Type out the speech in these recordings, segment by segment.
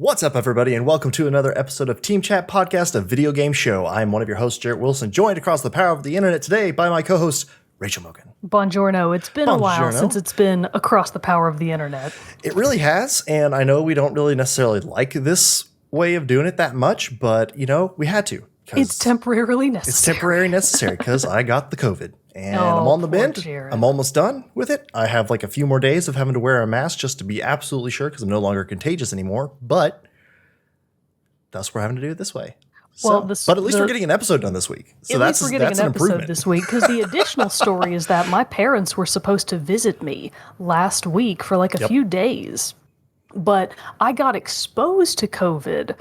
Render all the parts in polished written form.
What's up, everybody, and welcome to another episode of Team Chat Podcast, a video game show. I'm one of your hosts, Jarrett Wilson, joined across the power of the internet today by my co-host, Rachel Mogan. Buongiorno. It's been a while since it's been across the power of the internet. It really has, and I know we don't really necessarily like this way of doing it that much, but, you know, we had to. It's temporarily necessary. It's temporarily necessary because I got the COVID. And I'm on the mend. Jared. I'm almost done with it. I have like a few more days of having to wear a mask just to be absolutely sure because I'm no longer contagious anymore. But that's what we're having to do it this way. Well, but at least we're getting an episode done this week. So that's an improvement this week because the additional story is that my parents were supposed to visit me last week for like a few days. But I got exposed to COVID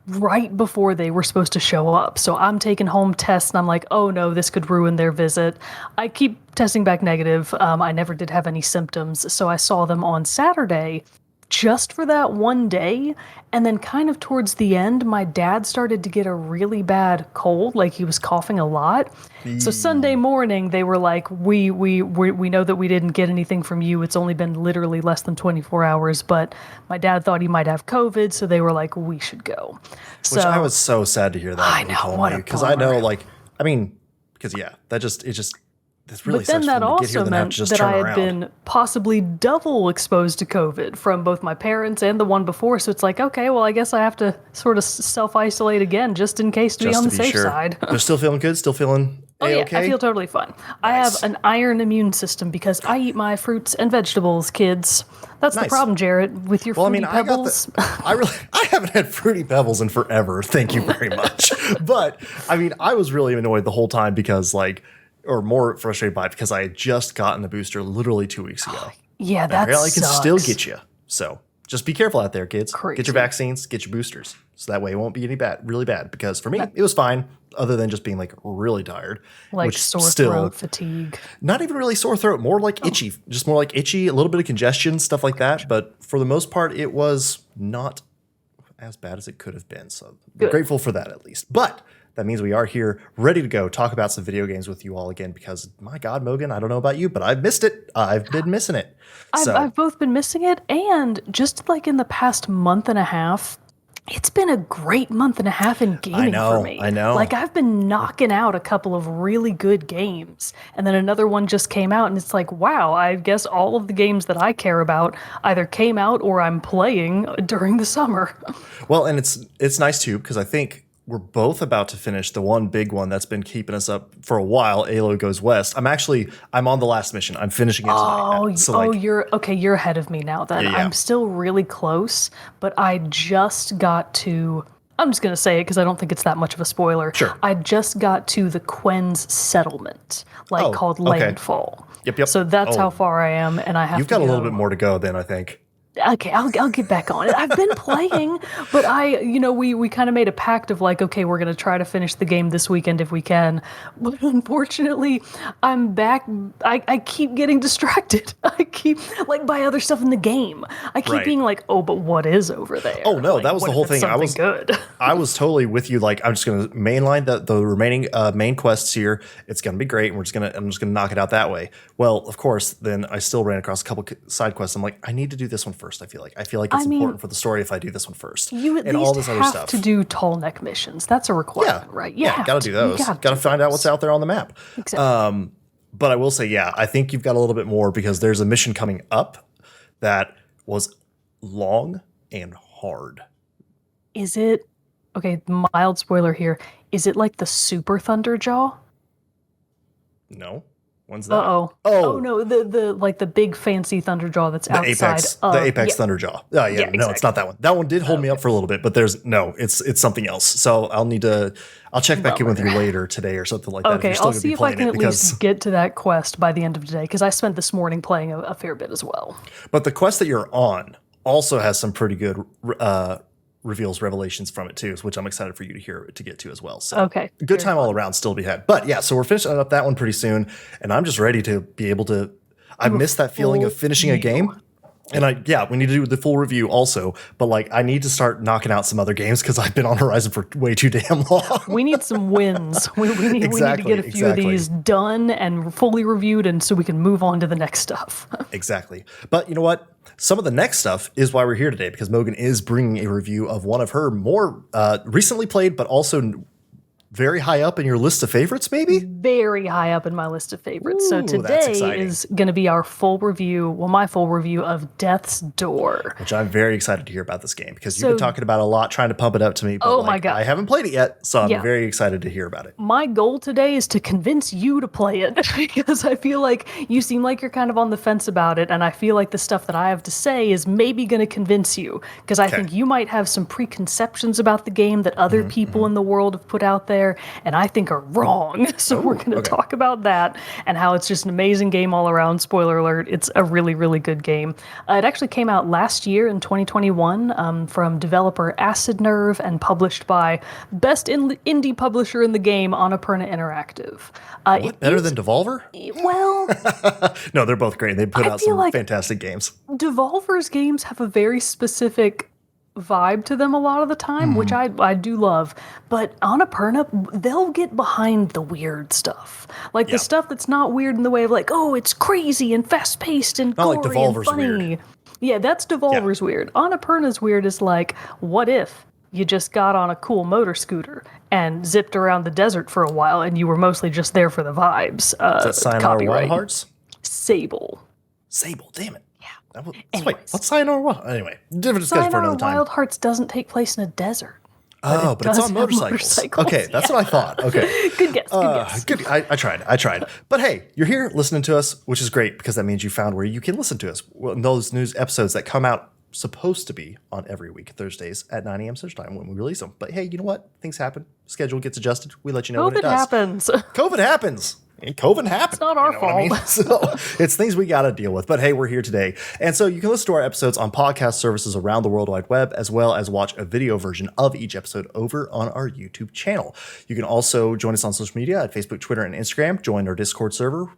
right before they were supposed to show up. So I'm taking home tests and I'm like, oh no, this could ruin their visit. I keep testing back negative. I never did have any symptoms. So I saw them on Saturday just for that one day. And then kind of towards the end, my dad started to get a really bad cold, like he was coughing a lot. So Sunday morning, they were like, we know that we didn't get anything from you. It's only been literally less than 24 hours. But my dad thought he might have COVID, so they were like, we should go. Which I was so sad to hear that. I know, what a bummer. Because I know, like, I mean, because yeah, this really but then that also meant that I had been possibly double exposed to COVID from both my parents and the one before. So it's like, okay, well, I guess I have to sort of self-isolate again just in case to be on the safe side. They're still feeling good? Still feeling A-okay? I feel totally fine. Nice. I have an iron immune system because I eat my fruits and vegetables, kids. That's the problem, Jarrett, with your Fruity Pebbles. I haven't had Fruity Pebbles in forever. Thank you very much. But, I mean, I was really annoyed the whole time because, like, or more frustrated by it because I had just gotten the booster literally 2 weeks ago. Yeah, that apparently sucks. Can still get you. So just be careful out there, kids. Crazy. Get your vaccines, get your boosters. So that way it won't be really bad. Because for me, it was fine, other than just being like really tired. Like sore throat, fatigue. Not even really sore throat, more like itchy. Just more like itchy, a little bit of congestion, stuff like that. But for the most part, it was not as bad as it could have been. So I'm grateful for that at least. But that means we are here ready to go talk about some video games with you all again because, my God, Mogan, I don't know about you, but I've missed it. I've been missing it. I've both been missing it, and just like in the past month and a half, it's been a great month and a half in gaming for me. I know. Like, I've been knocking out a couple of really good games, and then another one just came out, and it's like, wow, I guess all of the games that I care about either came out or I'm playing during the summer. Well, and it's nice, too, because I think we're both about to finish the one big one that's been keeping us up for a while, Aloy Goes West. I'm on the last mission. I'm finishing it tonight. You're ahead of me now then. Yeah. I'm still really close, but I just got to, I'm just going to say it because I don't think it's that much of a spoiler. Sure. I just got to the Quen's settlement, called Landfall. Yep. So that's how far I am, and I have to You've got a little bit more to go then, I think. Okay, I'll get back on it. I've been playing, but we kind of made a pact of like, okay, we're going to try to finish the game this weekend if we can. But unfortunately, I'm back. I keep getting distracted. I keep, like, by other stuff in the game. I keep being like, oh, but what is over there? Oh, no, like, that was the whole thing. I was totally with you. Like, I'm just going to mainline the remaining main quests here. It's going to be great. And I'm just going to knock it out that way. Well, of course, then I still ran across a couple side quests. I'm like, I need to do this one first. I feel like it's important for the story if I do this one first. You at least have to do tall neck missions. That's a requirement, right? Yeah, got to do those. Got to find out what's out there on the map. Exactly. But I will say, I think you've got a little bit more because there's a mission coming up that was long and hard. Is it, okay, mild spoiler here, is it like the Super Thunderjaw? No. When's that? Oh no, the big fancy Thunderjaw that's outside. The Apex Thunderjaw. Oh yeah, exactly. No, it's not that one. That one did hold me up for a little bit, but it's something else. So I'll check back in with you later today or something like that. Okay, I'll see if I can at least get to that quest by the end of today because I spent this morning playing a fair bit as well. But the quest that you're on also has some pretty good revelations from it too, which I'm excited for you to get to as well. So good time all around still to be had. But yeah, so we're finishing up that one pretty soon, and I'm just ready to be able to. I miss that feeling of finishing a game. And we need to do the full review also. But like, I need to start knocking out some other games because I've been on Horizon for way too damn long. We need some wins. We need to get a few of these done and fully reviewed, and so we can move on to the next stuff. Exactly. But you know what? Some of the next stuff is why we're here today, because Mogan is bringing a review of one of her more recently played, but also very high up in your list of favorites, maybe? Very high up in my list of favorites. Ooh, so today is going to be our full review, my full review of Death's Door. Which I'm very excited to hear about this game, because you've been talking about it a lot, trying to pump it up to me. But my God. I haven't played it yet, so I'm very excited to hear about it. My goal today is to convince you to play it, because I feel like you seem like you're kind of on the fence about it, and I feel like the stuff that I have to say is maybe going to convince you, because I think you might have some preconceptions about the game that other people in the world have put out there, and I think are wrong. So we're going to talk about that and how it's just an amazing game all around. Spoiler alert, it's a really, really good game. It actually came out last year in 2021 from developer Acid Nerve and published by best indie publisher in the game, Annapurna Interactive. Better than Devolver? Well... No, they're both great. They put out some fantastic games. Devolver's games have a very specific vibe to them a lot of the time, which I do love. But Annapurna, they'll get behind the weird stuff. Like the stuff that's not weird in the way of like, oh, it's crazy and fast-paced and not gory like Devolver's and funny. Weird. Yeah, that's Devolver's weird. Annapurna's weird is like, what if you just got on a cool motor scooter and zipped around the desert for a while and you were mostly just there for the vibes? Is that Sayonara Wild Hearts? Sable, damn it. Anyways. Wait, what's Sayonara Wild? Anyway, different discussion for another time. Wild Hearts doesn't take place in a desert. But it's on motorcycles. Okay, that's what I thought. Okay. Good guess. Good. I tried. But hey, you're here listening to us, which is great because that means you found where you can listen to us. Well, those news episodes that come out supposed to be on every week, Thursdays at 9 a.m. Central Time when we release them. But hey, you know what? Things happen. Schedule gets adjusted. We let you know when it does. COVID happens. COVID happens. It's not our fault. I mean? So it's things we got to deal with. But hey, we're here today. And so you can listen to our episodes on podcast services around the World Wide Web, as well as watch a video version of each episode over on our YouTube channel. You can also join us on social media at Facebook, Twitter, and Instagram. Join our Discord server.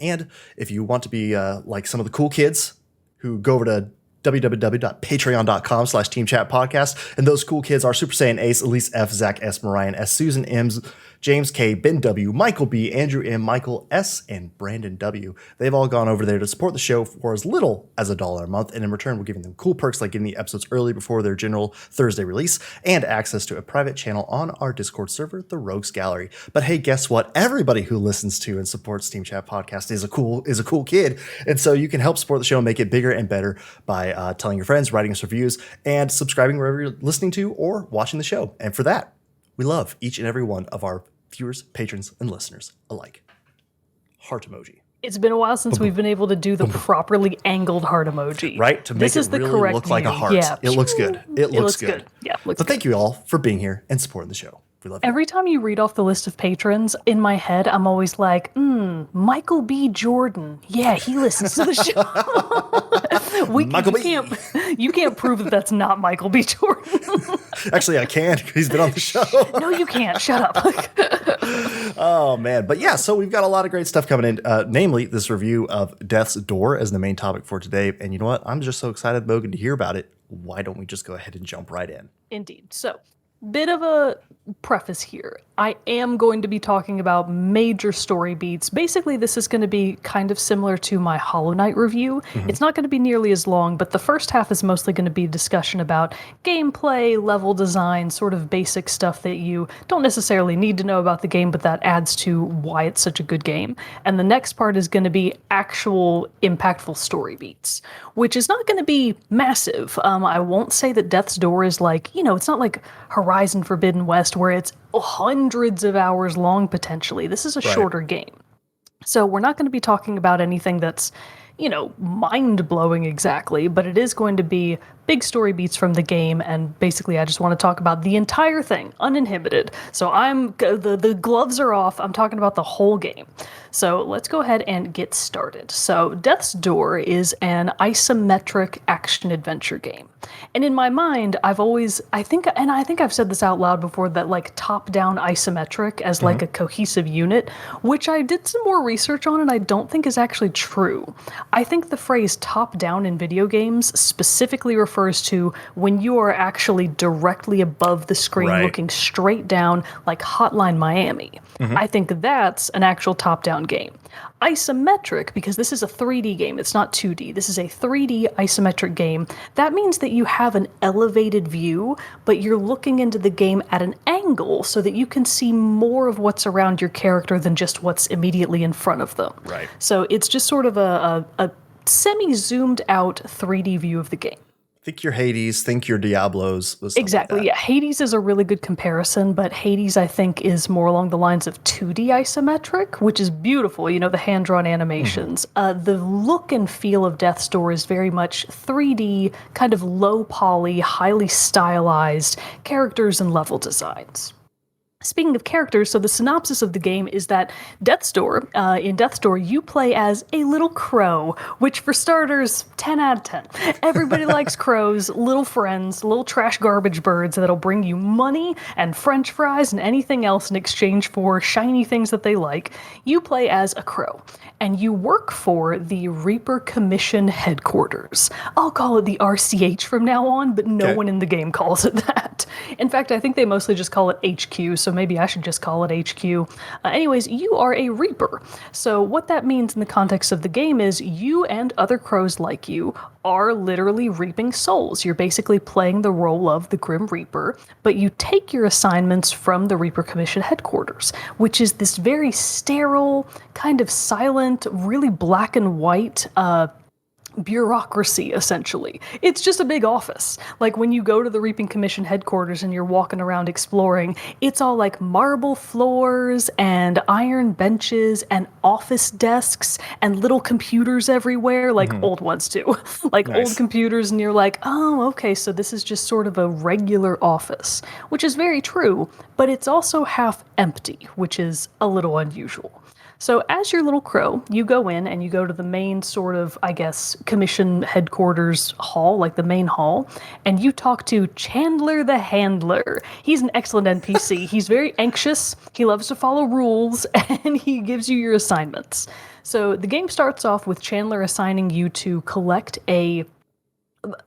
And if you want to be like some of the cool kids who go over to www.patreon.com/teamchatpodcast. And those cool kids are Super Saiyan Ace, Elise F, Zach S, Marian S, Susan M's, James K, Ben W, Michael B, Andrew M, Michael S, and Brandon W. They've all gone over there to support the show for as little as $1 a month. And in return, we're giving them cool perks like getting the episodes early before their general Thursday release and access to a private channel on our Discord server, the Rogues Gallery. But hey, guess what? Everybody who listens to and supports Team Chat Podcast is a cool kid. And so you can help support the show and make it bigger and better by telling your friends, writing us reviews, and subscribing wherever you're listening to or watching the show. And for that, we love each and every one of our viewers, patrons, and listeners alike. Heart emoji. It's been a while since we've been able to do the properly angled heart emoji. Right? To make it really look like a heart. Yeah. It looks good. It looks good. Yeah, looks But thank you all for being here and supporting the show. We love you. Every time you read off the list of patrons, in my head, I'm always like, Michael B. Jordan. Yeah, he listens to the show. You can't prove that that's not Michael B. Jordan. Actually, I can. He's been on the show. No, you can't. Shut up. Oh, man. But yeah, so we've got a lot of great stuff coming in, namely this review of Death's Door as the main topic for today. And you know what? I'm just so excited, Mogan, to hear about it. Why don't we just go ahead and jump right in? Indeed. So, bit of a preface here. I am going to be talking about major story beats. Basically, this is going to be kind of similar to my Hollow Knight review. It's not going to be nearly as long, but the first half is mostly going to be a discussion about gameplay, level design, sort of basic stuff that you don't necessarily need to know about the game, but that adds to why it's such a good game. And the next part is going to be actual impactful story beats, which is not going to be massive. I won't say that Death's Door is like, it's not like Horizon Forbidden West where it's hundreds of hours long potentially. This is a shorter game. So we're not going to be talking about anything that's, mind-blowing exactly, but it is going to be big story beats from the game, and basically I just want to talk about the entire thing, uninhibited. So the gloves are off. I'm talking about the whole game. So let's go ahead and get started. So Death's Door is an isometric action adventure game. And in my mind, I think I've said this out loud before, that like top-down isometric as like a cohesive unit, which I did some more research on and I don't think is actually true. I think the phrase top-down in video games specifically refers to when you are actually directly above the screen looking straight down like Hotline Miami. I think that's an actual top-down game. Isometric, because this is a 3D game, it's not 2D, this is a 3D isometric game, that means that you have an elevated view, but you're looking into the game at an angle so that you can see more of what's around your character than just what's immediately in front of them. Right. So it's just sort of a semi-zoomed out 3D view of the game. Think your Hades, think your Diablos. Exactly, yeah. Hades is a really good comparison, but Hades, I think, is more along the lines of 2D isometric, which is beautiful, you know, the hand-drawn animations. The look and feel of Death's Door is very much 3D, kind of low-poly, highly stylized characters and level designs. Speaking of characters, so the synopsis of the game is that in Death's Door, you play as a little crow, which for starters, 10 out of 10. Everybody likes crows, little friends, little trash garbage birds that'll bring you money and french fries and anything else in exchange for shiny things that they like. You play as a crow, and you work for the Reaper Commission headquarters. I'll call it the RCH from now on, but no one in the game calls it that. In fact, I think they mostly just call it HQ, so maybe I should just call it HQ. Anyways, you are a Reaper. So what that means in the context of the game is you and other crows like you are literally reaping souls. You're basically playing the role of the Grim Reaper, but you take your assignments from the Reaper Commission headquarters, which is this very sterile, kind of silent, really black and white bureaucracy, essentially. It's just a big office. Like when you go to the Reaping Commission headquarters and you're walking around exploring, it's all like marble floors and iron benches and office desks and little computers everywhere, like old ones too. Like old computers, and you're like, oh, okay, so this is just sort of a regular office, which is very true, but it's also half empty, which is a little unusual. So as your little crow, you go in and you go to the main sort of, I guess, commission headquarters hall, like the main hall, and you talk to Chandler the Handler. He's an excellent NPC. He's very anxious, he loves to follow rules, and he gives you your assignments. So the game starts off with Chandler assigning you to collect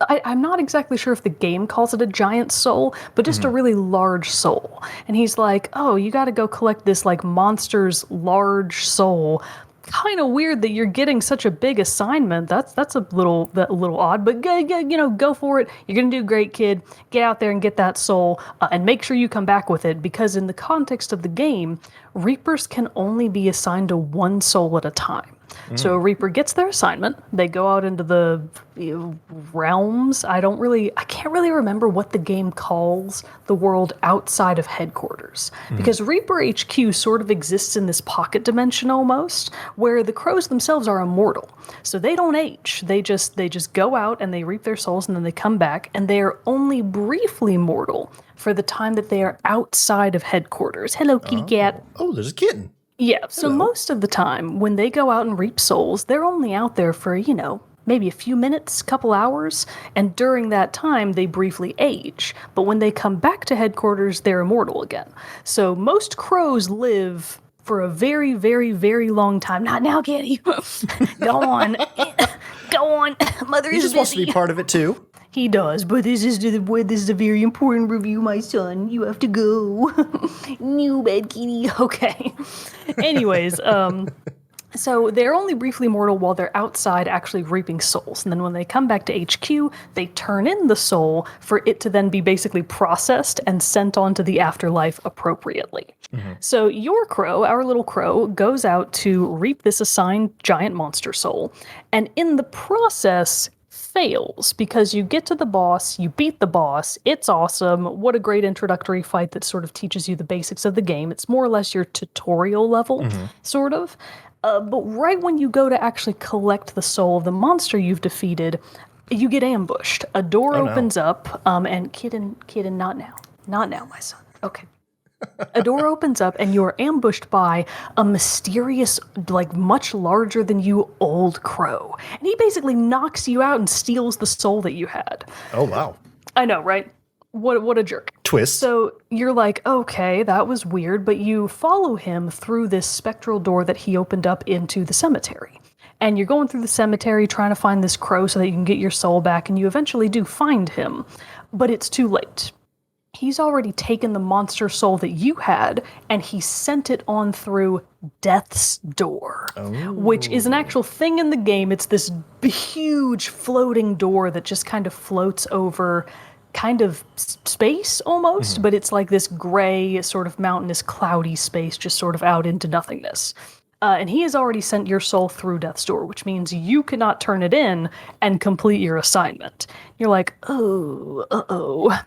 I'm not exactly sure if the game calls it a giant soul, but just a really large soul. And he's like, oh, you got to go collect this like monster's large soul. Kind of weird that you're getting such a big assignment. That's a little odd, but go for it. You're gonna do great, kid. Get out there and get that soul, and make sure you come back with it, because in the context of the game, Reapers can only be assigned to one soul at a time. So a Reaper gets their assignment, they go out into the realms. I can't really remember what the game calls the world outside of headquarters. Because Reaper HQ sort of exists in this pocket dimension almost, where the crows themselves are immortal. So they don't age. They just go out and they reap their souls and then they come back, and they are only briefly mortal for the time that they are outside of headquarters. Hello, kitty cat. Oh, there's a kitten. Yeah, so most of the time, when they go out and reap souls, they're only out there for, maybe a few minutes, couple hours, and during that time, they briefly age. But when they come back to headquarters, they're immortal again. So most crows live for a very, very, very long time. Not now, kitty. Go on. Go on. Mother is busy. He just wants to be part of it, too. He does, but this is a very important review, my son. You have to go. No, bad kitty. Okay. Anyways, so they're only briefly mortal while they're outside actually reaping souls. And then when they come back to HQ, they turn in the soul for it to then be basically processed and sent on to the afterlife appropriately. So your crow, our little crow, goes out to reap this assigned giant monster soul. And in the process, fails, because you get to the boss, you beat the boss, it's awesome, what a great introductory fight that sort of teaches you the basics of the game. It's more or less your tutorial level, sort of. But right when you go to actually collect the soul of the monster you've defeated, You get ambushed. A door Oh, no. opens up, and kitten, not now. Not now, my son. Okay. A door opens up, and you're ambushed by a mysterious, like much larger than you, old crow. And he basically knocks you out and steals the soul that you had. Oh, wow. I know, right? What a jerk. Twist. So you're like, okay, that was weird, but you follow him through this spectral door that he opened up into the cemetery. And you're going through the cemetery trying to find this crow so that you can get your soul back, and you eventually do find him. But it's too late. He's already taken the monster soul that you had, and he sent it on through Death's Door, which is an actual thing in the game. It's this huge floating door that just kind of floats over kind of space almost, but it's like this gray, sort of mountainous, cloudy space just sort of out into nothingness. And he has already sent your soul through Death's Door, which means you cannot turn it in and complete your assignment. You're like, oh, uh-oh.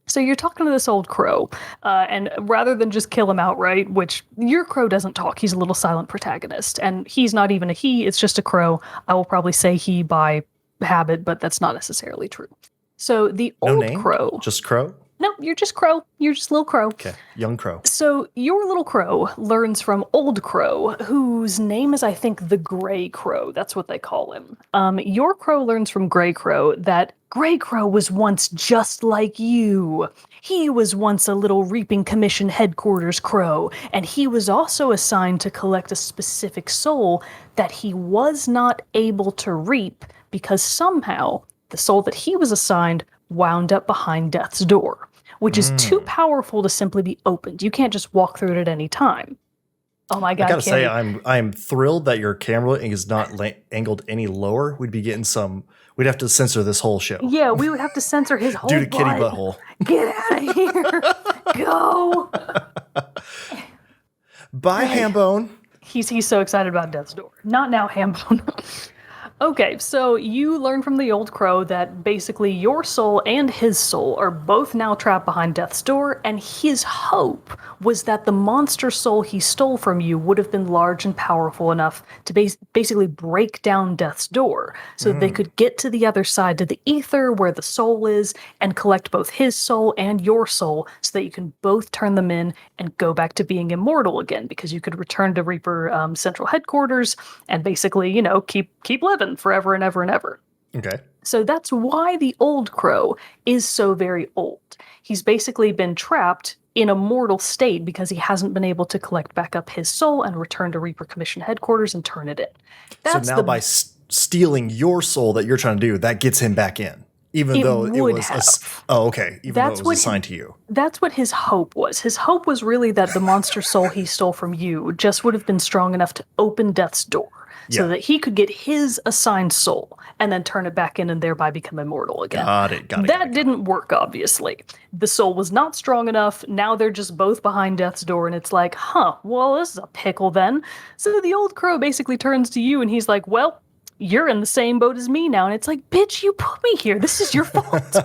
So you're talking to this old crow, and rather than just kill him outright, which your crow doesn't talk, he's a little silent protagonist, and he's not even a he, it's just a crow. I will probably say he by habit, but that's not necessarily true. So the No old name? crow... Just crow? No, you're just crow. You're just little crow. Okay, young crow. So your little crow learns from old crow, whose name is, I think, the gray crow. That's what they call him. Your crow learns from gray crow that gray crow was once just like you. He was once a little reaping commission headquarters crow, and he was also assigned to collect a specific soul that he was not able to reap because somehow the soul that he was assigned wound up behind Death's Door, which is too powerful to simply be opened. You can't just walk through it at any time. Oh my god! I gotta say, I'm thrilled that your camera is not angled any lower. We'd be getting some. We'd have to censor this whole show. Yeah, we would have to censor his whole due to kitty butt. butthole. Get out of here! Go! Bye, Hambone. He's so excited about Death's Door. Not now, Hambone. Okay, so you learn from the old crow that basically your soul and his soul are both now trapped behind Death's Door, and his hope was that the monster soul he stole from you would have been large and powerful enough to basically break down Death's Door, so that they could get to the other side, to the ether where the soul is, and collect both his soul and your soul, so that you can both turn them in and go back to being immortal again, because you could return to Reaper Central Headquarters and basically, keep living forever and ever and ever. Okay. So that's why the old crow is so very old. He's basically been trapped in a mortal state because he hasn't been able to collect back up his soul and return to Reaper Commission Headquarters and turn it in. That's so now by stealing your soul that you're trying to do, that gets him back in. Even though it was okay. Even though it was assigned to you. That's what his hope was. His hope was really that the monster soul he stole from you just would have been strong enough to open Death's Door. So that he could get his assigned soul and then turn it back in and thereby become immortal again. Got it. That didn't work, obviously. The soul was not strong enough. Now they're just both behind Death's Door, and it's like, well, this is a pickle then. So the old crow basically turns to you, and he's like, well, you're in the same boat as me now. And it's like, bitch, you put me here. This is your fault.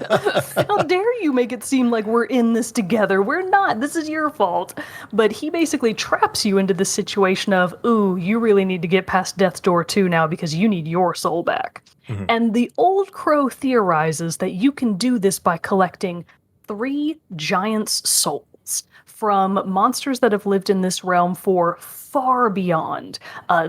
How dare you make it seem like we're in this together? We're not. This is your fault. But he basically traps you into the situation of, ooh, you really need to get past Death's Door too now because you need your soul back. Mm-hmm. And the old crow theorizes that you can do this by collecting 3 giants' souls from monsters that have lived in this realm for far beyond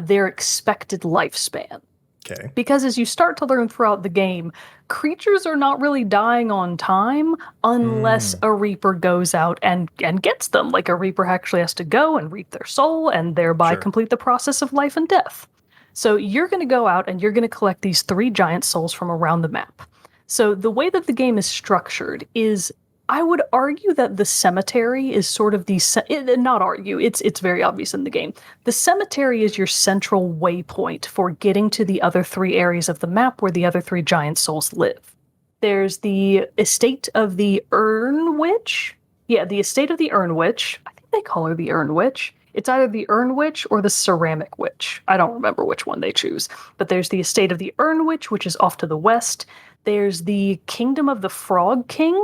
their expected lifespan. Okay. Because as you start to learn throughout the game, creatures are not really dying on time unless a Reaper goes out and gets them. Like a Reaper actually has to go and reap their soul and thereby complete the process of life and death. So you're going to go out and you're going to collect these 3 giant souls from around the map. So the way that the game is structured is, I would argue that the cemetery is sort of not argue, it's very obvious in the game. The cemetery is your central waypoint for getting to the other 3 areas of the map where the other 3 giant souls live. There's the estate of the Urn Witch. Yeah, the estate of the Urn Witch. I think they call her the Urn Witch. It's either the Urn Witch or the Ceramic Witch. I don't remember which one they choose. But there's the estate of the Urn Witch, which is off to the west. There's the Kingdom of the Frog King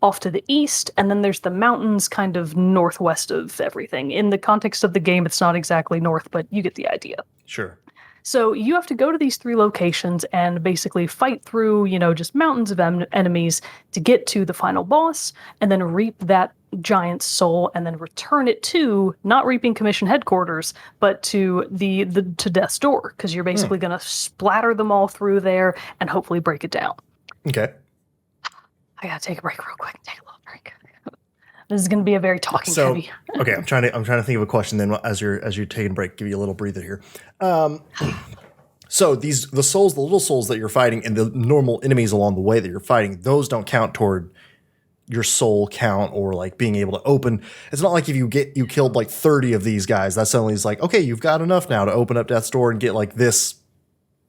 off to the east, and then there's the mountains kind of northwest of everything. In the context of the game, it's not exactly north, but you get the idea. Sure. So you have to go to these 3 locations and basically fight through, just mountains of enemies to get to the final boss, and then reap that giant soul, and then return it to not Reaping Commission headquarters, but to to Death's Door, because you're basically going to splatter them all through there and hopefully break it down. Okay. I gotta take a break real quick. Take a little break. This is going to be a very talking heavy. Okay, I'm trying to think of a question then as you're taking a break. Give you a little breather here. So the little souls that you're fighting, and the normal enemies along the way that you're fighting, those don't count toward your soul count or like being able to open. It's not like if you killed like 30 of these guys, that suddenly is like, okay, you've got enough now to open up Death's Door and get like this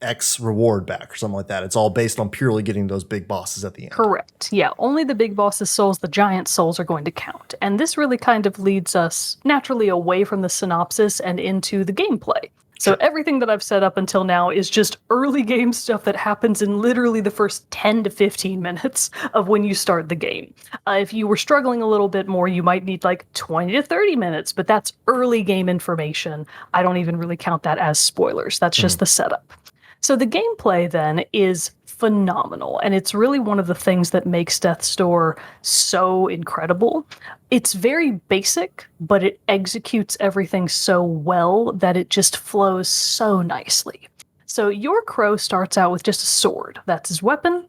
X reward back or something like that. It's all based on purely getting those big bosses at the end. Correct. Yeah, only the big boss's souls, the giant souls, are going to count. And this really kind of leads us naturally away from the synopsis and into the gameplay. So everything that I've set up until now is just early game stuff that happens in literally the first 10 to 15 minutes of when you start the game. If you were struggling a little bit more, you might need like 20 to 30 minutes, but that's early game information. I don't even really count that as spoilers. That's just the setup. So the gameplay then is phenomenal, and it's really one of the things that makes Death's Door so incredible. It's very basic, but it executes everything so well that it just flows so nicely. So your crow starts out with just a sword. That's his weapon.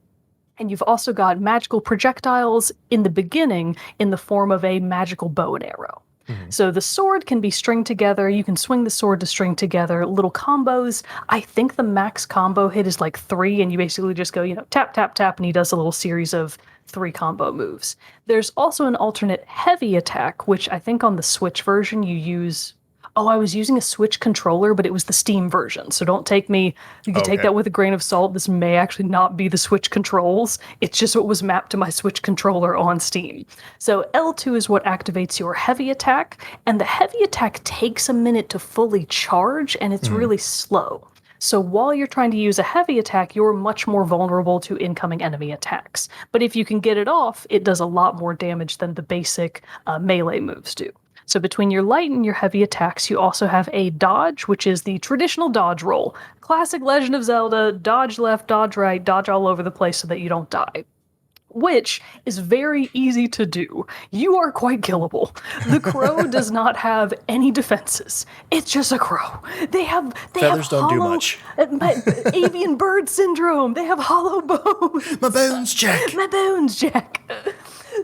And you've also got magical projectiles in the beginning in the form of a magical bow and arrow. So the sword can be stringed together. You can swing the sword to string together little combos. I think the max combo hit is like 3, and you basically just go, tap, tap, tap, and he does a little series of 3 combo moves. There's also an alternate heavy attack, which I think on the Switch version you use... Oh, I was using a Switch controller, but it was the Steam version. So don't take me... You can take that with a grain of salt. This may actually not be the Switch controls. It's just what was mapped to my Switch controller on Steam. So L2 is what activates your heavy attack, and the heavy attack takes a minute to fully charge, and it's really slow. So while you're trying to use a heavy attack, you're much more vulnerable to incoming enemy attacks. But if you can get it off, it does a lot more damage than the basic melee moves do. So between your light and your heavy attacks, you also have a dodge, which is the traditional dodge roll. Classic Legend of Zelda, dodge left, dodge right, dodge all over the place so that you don't die. Which is very easy to do. You are quite killable. The crow does not have any defenses. It's just a crow. Feathers don't do much. Avian bird syndrome. They have hollow bones. My bones, Jack. My bones, Jack.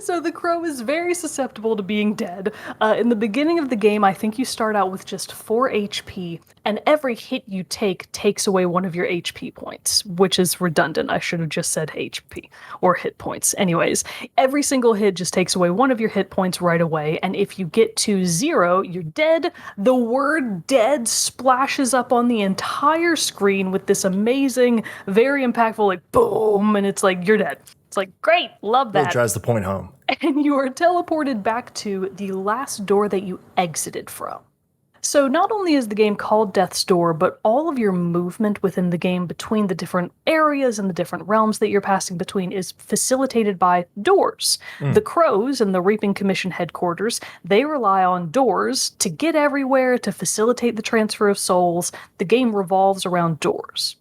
So the crow is very susceptible to being dead. In the beginning of the game, I think you start out with just 4 HP, and every hit you take takes away 1 of your HP points, which is redundant. I should have just said HP, or hit points. Anyways, every single hit just takes away 1 of your hit points right away, and if you get to 0, you're dead. The word dead splashes up on the entire screen with this amazing, very impactful, like, boom, and it's like, you're dead. It's like, great, love that. Really drives the point home. And you are teleported back to the last door that you exited from. So not only is the game called Death's Door, but all of your movement within the game between the different areas and the different realms that you're passing between is facilitated by doors. The crows and the Reaping Commission headquarters, they rely on doors to get everywhere, to facilitate the transfer of souls. The game revolves around doors.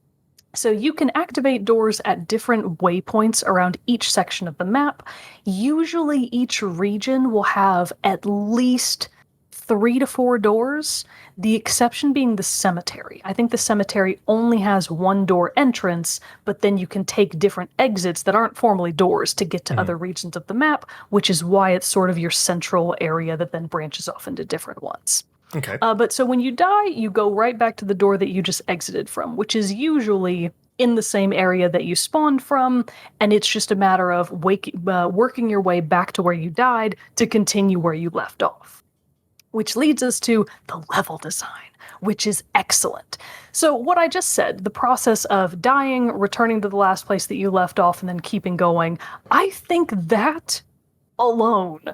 So you can activate doors at different waypoints around each section of the map. Usually each region will have at least 3 to 4 doors, the exception being the cemetery. I think the cemetery only has 1 door entrance, but then you can take different exits that aren't formally doors to get to other regions of the map, which is why it's sort of your central area that then branches off into different ones. Okay. But so when you die, you go right back to the door that you just exited from, which is usually in the same area that you spawned from, and it's just a matter of working your way back to where you died to continue where you left off. Which leads us to the level design, which is excellent. So what I just said, the process of dying, returning to the last place that you left off, and then keeping going, I think that alone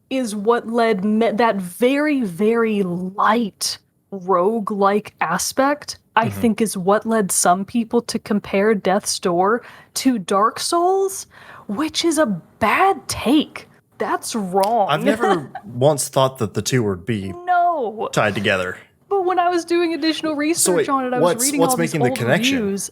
is what led that very, very light rogue-like aspect, I think, is what led some people to compare Death's Door to Dark Souls, which is a bad take. That's wrong. I've never once thought that the two would be No. tied together. But when I was doing additional research on it, I was reading all these old reviews.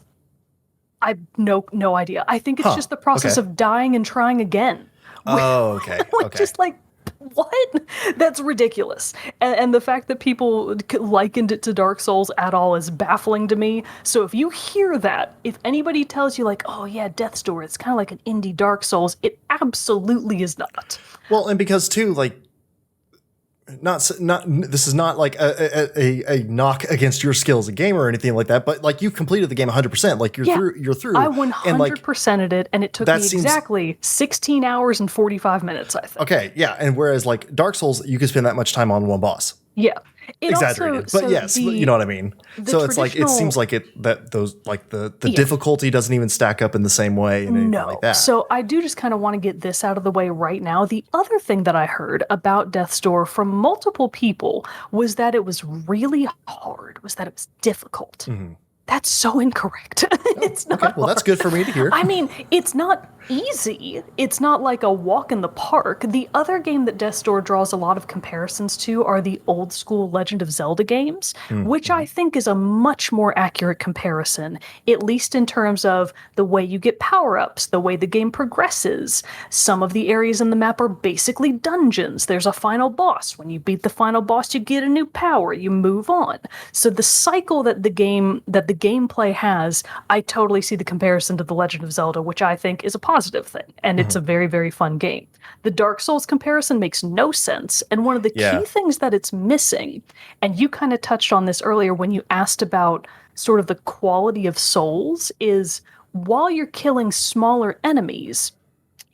I no idea. I think it's just the process of dying and trying again. Oh, okay. Just like, what? That's ridiculous. And the fact that people likened it to Dark Souls at all is baffling to me. So if you hear that, if anybody tells you like, oh yeah, Death's Door, it's kind of like an indie Dark Souls, it absolutely is not. Well, and because too, like, not this is not like a knock against your skill as a gamer or anything like that, but like you completed the game 100%, like you're through. I 100%ed it, and it took me exactly 16 hours and 45 minutes, I think. Okay, yeah, and whereas like Dark Souls, you could spend that much time on one boss. Yeah. Exaggerated, but yes, you know what I mean. So it's like it seems like the difficulty doesn't even stack up in the same way and anything like that. So I do just kind of want to get this out of the way right now. The other thing that I heard about Death's Door from multiple people was that it was really hard, was that it was difficult. Mm-hmm. That's so incorrect. It's not. Okay, well, that's good for me to hear. I mean, it's not easy. It's not like a walk in the park. The other game that Death's Door draws a lot of comparisons to are the old school Legend of Zelda games, which I think is a much more accurate comparison, at least in terms of the way you get power-ups, the way the game progresses. Some of the areas in the map are basically dungeons. There's a final boss. When you beat the final boss, you get a new power. You move on. So the cycle that the gameplay has, I totally see the comparison to The Legend of Zelda, which I think is a positive thing, and it's a very, very fun game. The Dark Souls comparison makes no sense, and one of the key things that it's missing, and you kind of touched on this earlier when you asked about sort of the quality of souls, is while you're killing smaller enemies,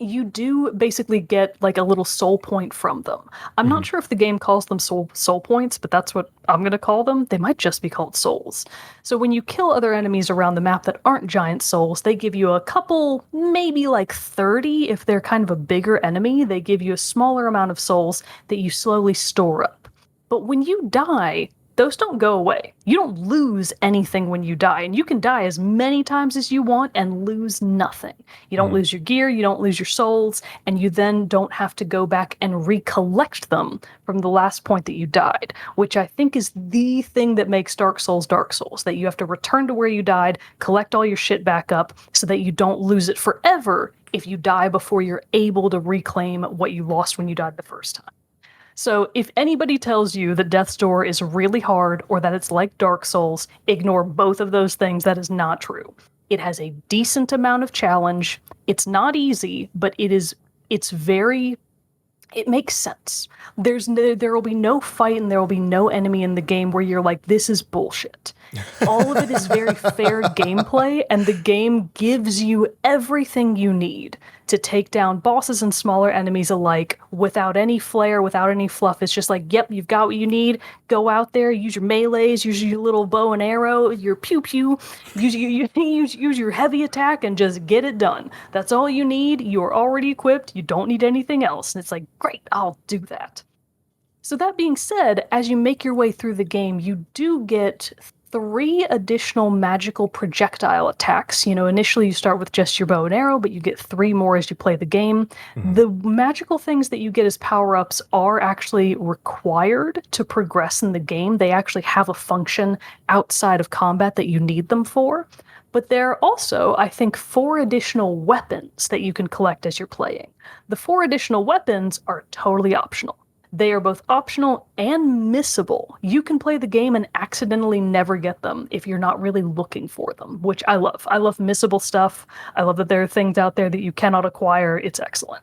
you do basically get like a little soul point from them. I'm not sure if the game calls them soul points, but that's what I'm going to call them. They might just be called souls. So when you kill other enemies around the map that aren't giant souls, they give you a couple, maybe like 30. If they're kind of a bigger enemy, they give you a smaller amount of souls that you slowly store up. But when you die, those don't go away. You don't lose anything when you die, and you can die as many times as you want and lose nothing. You don't lose your gear, you don't lose your souls, and you then don't have to go back and recollect them from the last point that you died, which I think is the thing that makes Dark Souls, that you have to return to where you died, collect all your shit back up so that you don't lose it forever if you die before you're able to reclaim what you lost when you died the first time. So if anybody tells you that Death's Door is really hard or that it's like Dark Souls, ignore both of those things. That is not true. It has a decent amount of challenge. It's not easy, but it makes sense. There will be no fight and there will be no enemy in the game where you're like, this is bullshit. All of it is very fair gameplay, and the game gives you everything you need to take down bosses and smaller enemies alike without any flair, without any fluff. It's just like, yep, you've got what you need. Go out there, use your melees, use your little bow and arrow, your pew-pew, use your heavy attack, and just get it done. That's all you need. You're already equipped. You don't need anything else. And it's like, great, I'll do that. So that being said, as you make your way through the game, you do get 3 additional magical projectile attacks. Initially you start with just your bow and arrow, but you get 3 more as you play the game. The magical things that you get as power-ups are actually required to progress in the game. They actually have a function outside of combat that you need them for. But there are also, I think, 4 additional weapons that you can collect as you're playing. The 4 additional weapons are totally optional. They are both optional and missable. You can play the game and accidentally never get them if you're not really looking for them, which I love. I love missable stuff. I love that there are things out there that you cannot acquire. It's excellent.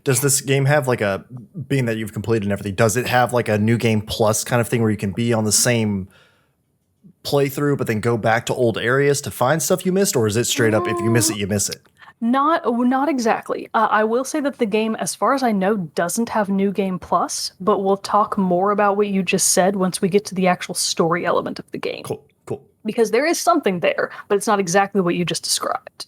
Does this game have being that you've completed and everything, does it have like a new game plus kind of thing where you can be on the same playthrough but then go back to old areas to find stuff you missed, or is it straight up if you miss it, you miss it? Not exactly. I will say that the game, as far as I know, doesn't have New Game Plus, but we'll talk more about what you just said once we get to the actual story element of the game. Cool. Because there is something there, but it's not exactly what you just described.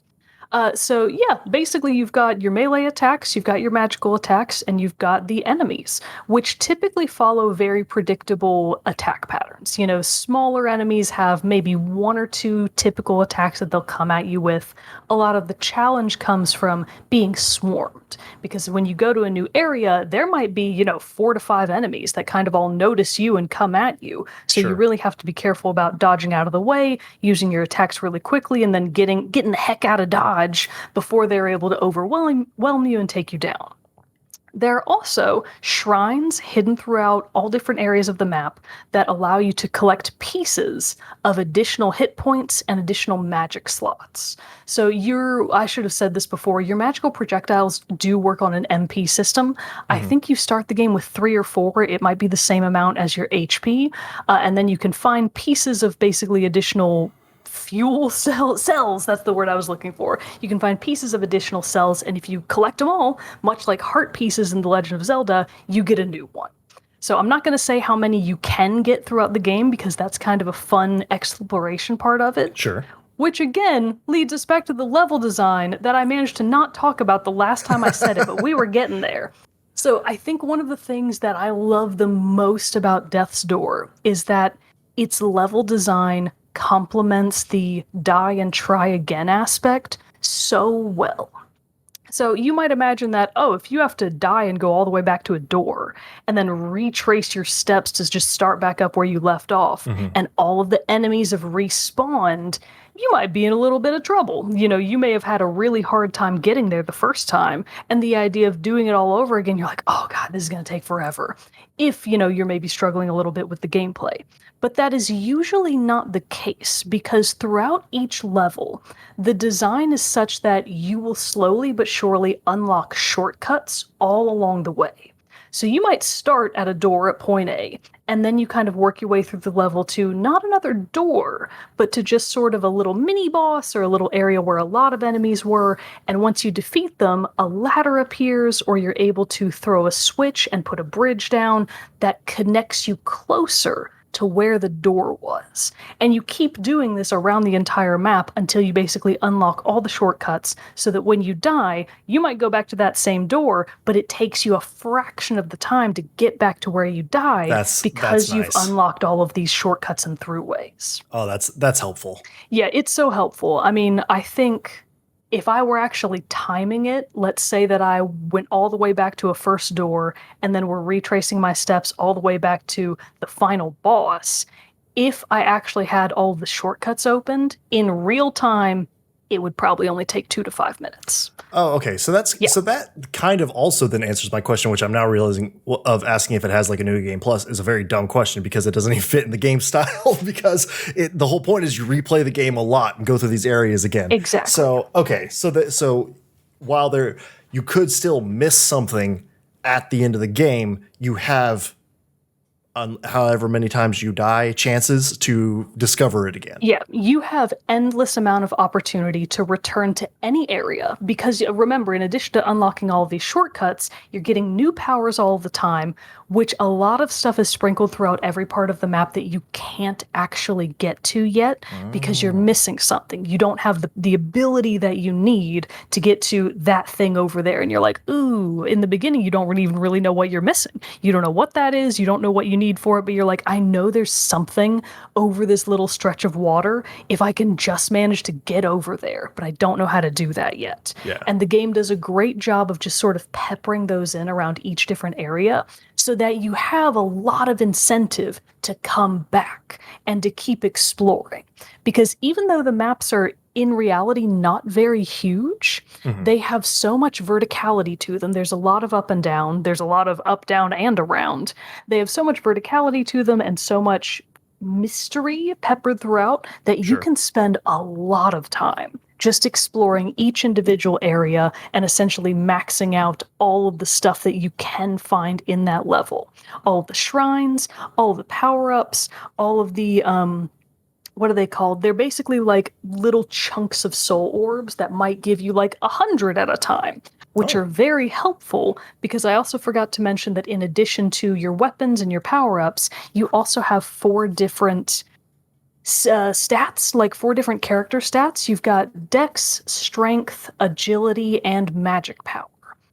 So basically you've got your melee attacks, you've got your magical attacks, and you've got the enemies, which typically follow very predictable attack patterns. Smaller enemies have maybe 1 or 2 typical attacks that they'll come at you with. A lot of the challenge comes from being swarmed. out. Because when you go to a new area, there might be, 4 to 5 enemies that kind of all notice you and come at you. So you Sure. really have to be careful about dodging out of the way, using your attacks really quickly, and then getting the heck out of dodge before they're able to overwhelm you and take you down. There are also shrines hidden throughout all different areas of the map that allow you to collect pieces of additional hit points and additional magic slots. So I should have said this before, your magical projectiles do work on an MP system. I think you start the game with 3 or 4. It might be the same amount as your HP. And then you can find pieces of basically additional fuel cells, that's the word I was looking for. You can find pieces of additional cells, and if you collect them all, much like heart pieces in The Legend of Zelda, you get a new one. So I'm not going to say how many you can get throughout the game, because that's kind of a fun exploration part of it. Sure. Which again leads us back to the level design that I managed to not talk about the last time I said it, but we were getting there. So I think one of the things that I love the most about Death's Door is that its level design complements the die and try again aspect so well. So you might imagine that, if you have to die and go all the way back to a door and then retrace your steps to just start back up where you left off, and all of the enemies have respawned, you might be in a little bit of trouble. You may have had a really hard time getting there the first time, and the idea of doing it all over again, you're like, oh god, this is going to take forever. If, you're maybe struggling a little bit with the gameplay. But that is usually not the case, because throughout each level, the design is such that you will slowly but surely unlock shortcuts all along the way. So you might start at a door at point A, and then you kind of work your way through the level to not another door, but to just sort of a little mini boss or a little area where a lot of enemies were, and once you defeat them, a ladder appears, or you're able to throw a switch and put a bridge down that connects you closer to where the door was. And you keep doing this around the entire map until you basically unlock all the shortcuts, so that when you die, you might go back to that same door, but it takes you a fraction of the time to get back to where you died because you've unlocked all of these shortcuts and throughways. Oh, that's helpful. Yeah, it's so helpful. I mean, I think if I were actually timing it, let's say that I went all the way back to a first door and then we're retracing my steps all the way back to the final boss, if I actually had all the shortcuts opened in real time, it would probably only take 2 to 5 minutes. Oh, okay. So that kind of also then answers my question, which I'm now realizing of asking if it has like a New Game Plus is a very dumb question, because it doesn't even fit in the game style, because the whole point is you replay the game a lot and go through these areas again. Exactly. So, okay. So while you could still miss something at the end of the game, you have however many times you die, chances to discover it again. Yeah, you have endless amount of opportunity to return to any area, because remember, in addition to unlocking all of these shortcuts, you're getting new powers all the time, which a lot of stuff is sprinkled throughout every part of the map that you can't actually get to yet because you're missing something. You don't have the ability that you need to get to that thing over there. And you're like, ooh, in the beginning, you don't even really know what you're missing. You don't know what that is. You don't know what you need for it, but you're like, I know there's something over this little stretch of water if I can just manage to get over there, but I don't know how to do that yet. Yeah. And the game does a great job of just sort of peppering those in around each different area, so that you have a lot of incentive to come back and to keep exploring. Because even though the maps are in reality not very huge, they have so much verticality to them. There's a lot of up and down. There's a lot of up, down, and around. They have so much verticality to them and so much mystery peppered throughout that you can spend a lot of time just exploring each individual area and essentially maxing out all of the stuff that you can find in that level. All of the shrines, all of the power-ups, all of the, what are they called? They're basically like little chunks of soul orbs that might give you like 100 at a time, which are very helpful, because I also forgot to mention that in addition to your weapons and your power-ups, you also have 4 different stats, like 4 different character stats. You've got dex, strength, agility, and magic power.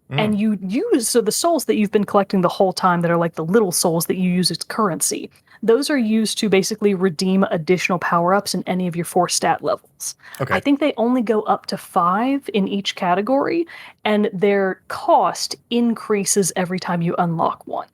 And you use, so the souls that you've been collecting the whole time that are like the little souls that you use as currency, those are used to basically redeem additional power-ups in any of your 4 stat levels. Okay. I think they only go up to 5 in each category, and their cost increases every time you unlock one.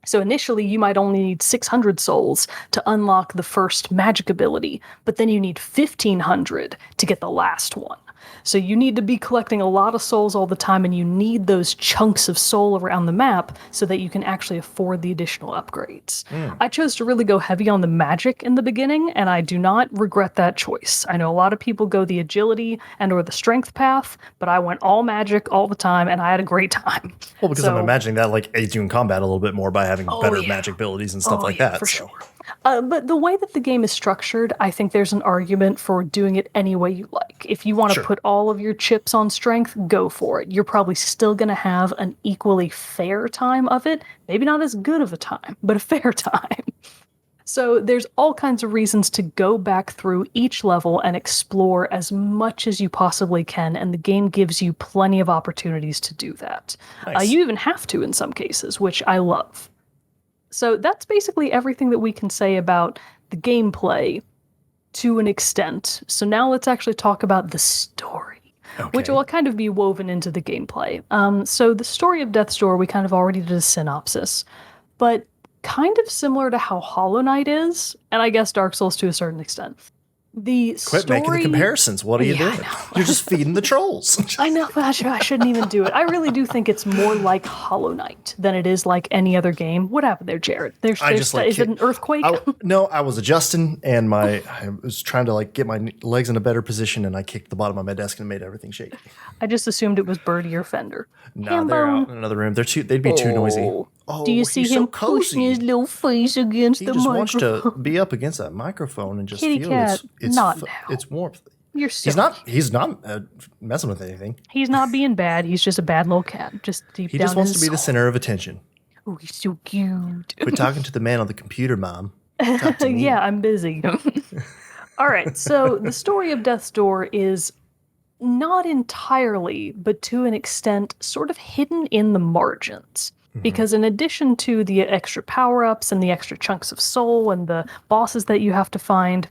So initially, you might only need 600 souls to unlock the first magic ability, but then you need 1,500 to get the last one. So you need to be collecting a lot of souls all the time, and you need those chunks of soul around the map so that you can actually afford the additional upgrades. I chose to really go heavy on the magic in the beginning, and I do not regret that choice. I know a lot of people go the agility and or the strength path, but I went all magic all the time, and I had a great time. Well, because I'm imagining that like aids you in combat a little bit more by having better magic abilities and stuff like that. For sure. But the way that the game is structured, I think there's an argument for doing it any way you like. If you want to put all of your chips on strength, go for it. You're probably still going to have an equally fair time of it. Maybe not as good of a time, but a fair time. So there's all kinds of reasons to go back through each level and explore as much as you possibly can, and the game gives you plenty of opportunities to do that. Nice. You even have to in some cases, which I love. So that's basically everything that we can say about the gameplay to an extent. So now let's actually talk about the story, which will kind of be woven into the gameplay. So the story of Death's Door, we kind of already did a synopsis, but kind of similar to how Hollow Knight is, and I guess Dark Souls to a certain extent. Quit making the comparisons. What are you doing? You're just feeding the trolls. I know, but I shouldn't even do it. I really do think it's more like Hollow Knight than it is like any other game. What happened there, Jared? Is it an earthquake? No, I was adjusting, and I was trying to like get my legs in a better position, and I kicked the bottom of my desk and made everything shake. I just assumed it was Birdie or Fender. No, they're out in another room. They'd be too noisy. Oh, do you see him pushing his little face against the microphone? He just wants to be up against that microphone and just Kitty feel cat, its warmth. You're so He's not messing with anything. He's not being bad. He's just a bad little cat. Just deep down. He just wants to be the center of attention. Oh, he's so cute. Quit talking to the man on the computer, Mom. Yeah, I'm busy. All right, so the story of Death's Door is not entirely, but to an extent, sort of hidden in the margins. Because in addition to the extra power-ups and the extra chunks of soul and the bosses that you have to find,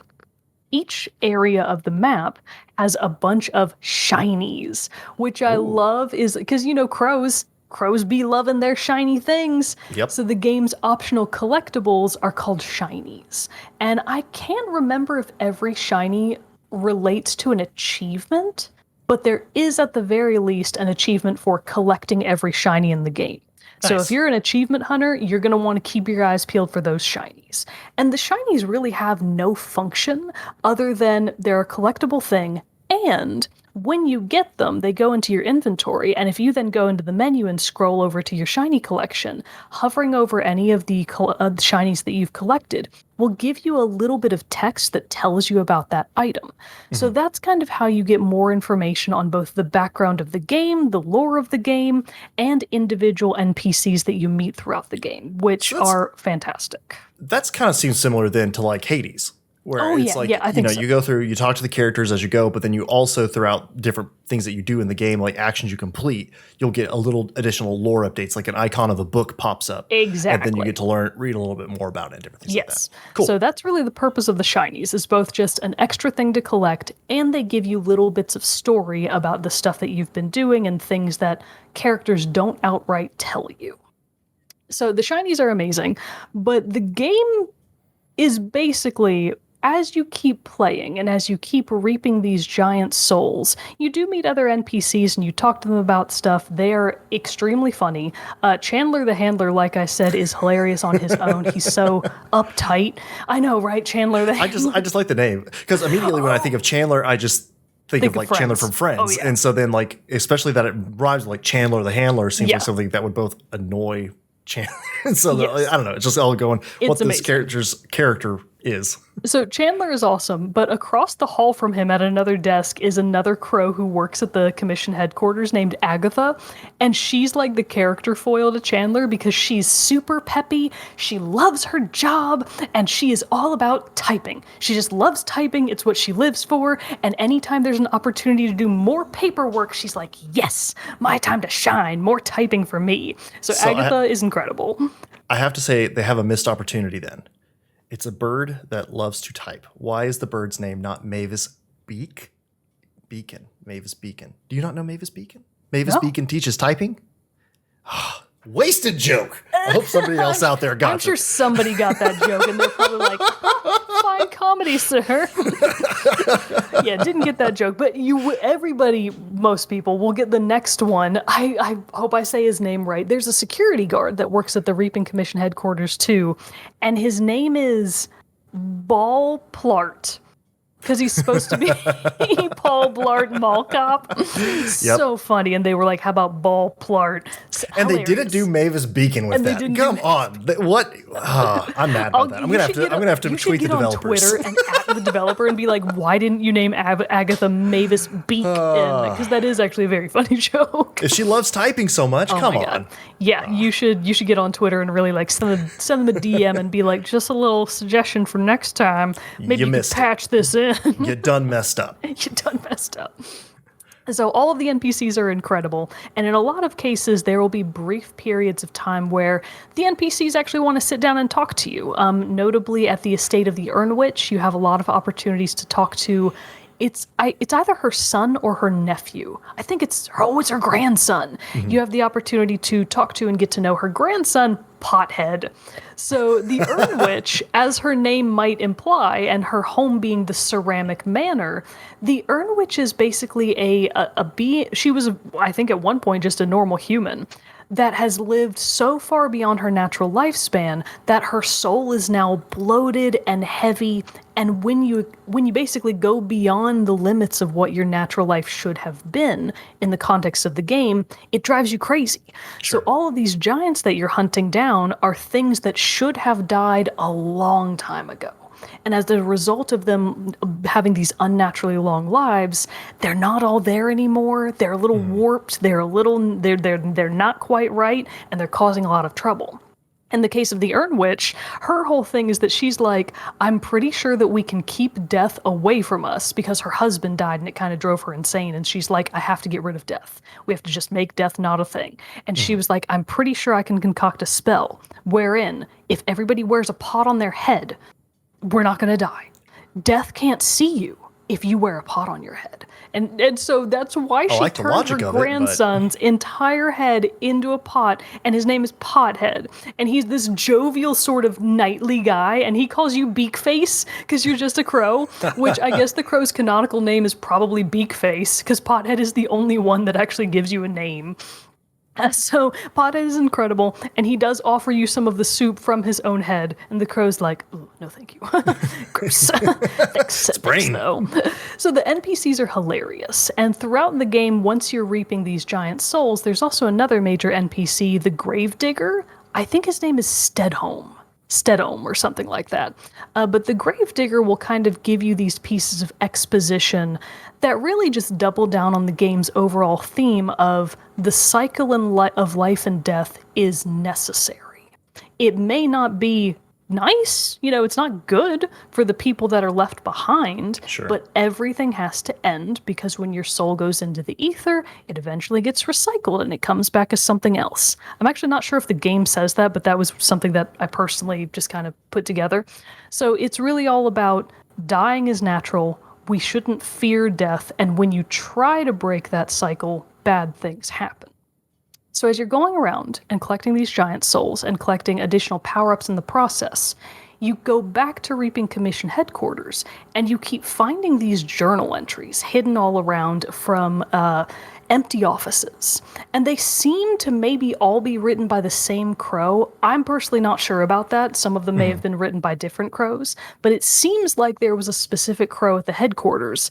each area of the map has a bunch of shinies, which I love is because, crows be loving their shiny things. Yep. So the game's optional collectibles are called shinies. And I can't remember if every shiny relates to an achievement, but there is at the very least an achievement for collecting every shiny in the game. So if you're an achievement hunter, you're going to want to keep your eyes peeled for those shinies. And the shinies really have no function other than they're a collectible thing, and when you get them, they go into your inventory, and if you then go into the menu and scroll over to your shiny collection, hovering over any of the shinies that you've collected will give you a little bit of text that tells you about that item. So that's kind of how you get more information on both the background of the game, the lore of the game, and individual NPCs that you meet throughout the game, which are fantastic. That's kind of seems similar then to like Hades. Where I think so. You go through, you talk to the characters as you go, but then you also throughout different things that you do in the game, like actions you complete, you'll get a little additional lore updates, like an icon of a book pops up. Exactly. And then you get to read a little bit more about it and different things like that. Cool. So that's really the purpose of the shinies, is both just an extra thing to collect, and they give you little bits of story about the stuff that you've been doing and things that characters don't outright tell you. So the shinies are amazing, but the game is basically, as you keep playing and as you keep reaping these giant souls, you do meet other NPCs and you talk to them about stuff. They are extremely funny. Chandler the Handler, like I said, is hilarious on his own. He's so uptight. I know, right? Chandler the Handler. I just like the name, because immediately when I think of Chandler, I just think of like Friends. Chandler from Friends. Oh, yeah. And so then like, especially that it rhymes with like Chandler the Handler seems like something that would both annoy Chandler. So I don't know, it's just all going what this character is. So Chandler is awesome, but across the hall from him at another desk is another crow who works at the commission headquarters named Agatha, and she's like the character foil to Chandler because she's super peppy, she loves her job, and she is all about typing. She just loves typing, it's what she lives for, and anytime there's an opportunity to do more paperwork, she's like, yes, my time to shine, more typing for me. So Agatha is incredible. I have to say they have a missed opportunity then. It's a bird that loves to type. Why is the bird's name not Mavis Beacon? Mavis Beacon. Do you not know Mavis Beacon? Mavis Beacon teaches typing? Wasted joke. I hope somebody else out there got it. I'm sure somebody got that joke, and they're probably like, fine comedy, sir. Yeah, didn't get that joke. But most people will get the next one. I hope I say his name right. There's a security guard that works at the Reaping Commission headquarters, too. And his name is Ball Plart. Because he's supposed to be Paul Blart Mall Cop. So funny. And they were like, how about Ball Plart? And they didn't do Mavis Beacon with that. Come on. What? I'm mad about that. I'm going to have to tweet the developers. You should get on Twitter and at the developer and be like, why didn't you name Agatha Mavis Beacon? Because that is actually a very funny joke. If she loves typing so much, come on. Yeah, you should get on Twitter and really like send them a DM and be like, just a little suggestion for next time. Maybe you could patch this in. You done messed up. So all of the NPCs are incredible, and in a lot of cases, there will be brief periods of time where the NPCs actually want to sit down and talk to you. Notably, at the estate of the Urnwitch, you have a lot of opportunities to talk to. It's either her son or her nephew. I think it's her grandson. Mm-hmm. You have the opportunity to talk to and get to know her grandson, Pothead. So the Urnwitch, as her name might imply, and her home being the Ceramic Manor, the Urnwitch is basically a being. She was, I think, at one point just a normal human that has lived so far beyond her natural lifespan that her soul is now bloated and heavy. And when you basically go beyond the limits of what your natural life should have been in the context of the game, it drives you crazy. Sure. So all of these giants that you're hunting down are things that should have died a long time ago. And as a result of them having these unnaturally long lives, they're not all there anymore. They're a little warped. They're not quite right, and they're causing a lot of trouble. In the case of the Urnwitch, her whole thing is that she's like, I'm pretty sure that we can keep death away from us because her husband died and it kind of drove her insane. And she's like, I have to get rid of death. We have to just make death not a thing. And she was like, I'm pretty sure I can concoct a spell wherein if everybody wears a pot on their head, we're not going to die. Death can't see you if you wear a pot on your head. And so that's why she turned her grandson's entire head into a pot, and his name is Pothead. And he's this jovial sort of knightly guy, and he calls you Beakface because you're just a crow, which I guess the crow's canonical name is probably Beakface because Pothead is the only one that actually gives you a name. So Pothead is incredible, and he does offer you some of the soup from his own head, and the crow's like, ooh, no thank you. Gross. Thanks though. So the NPCs are hilarious, and throughout the game, once you're reaping these giant souls, there's also another major NPC, the Gravedigger. I think his name is Stedhome or something like that. But the Gravedigger will kind of give you these pieces of exposition that really just double down on the game's overall theme of the cycle of life and death is necessary. It may not be nice, it's not good for the people that are left behind, but everything has to end because when your soul goes into the ether, it eventually gets recycled and it comes back as something else. I'm actually not sure if the game says that, but that was something that I personally just kind of put together. So it's really all about dying is natural. We shouldn't fear death, and when you try to break that cycle, bad things happen. So as you're going around and collecting these giant souls and collecting additional power-ups in the process, you go back to Reaping Commission headquarters, and you keep finding these journal entries hidden all around from empty offices. And they seem to maybe all be written by the same crow. I'm personally not sure about that. Some of them may have been written by different crows, but it seems like there was a specific crow at the headquarters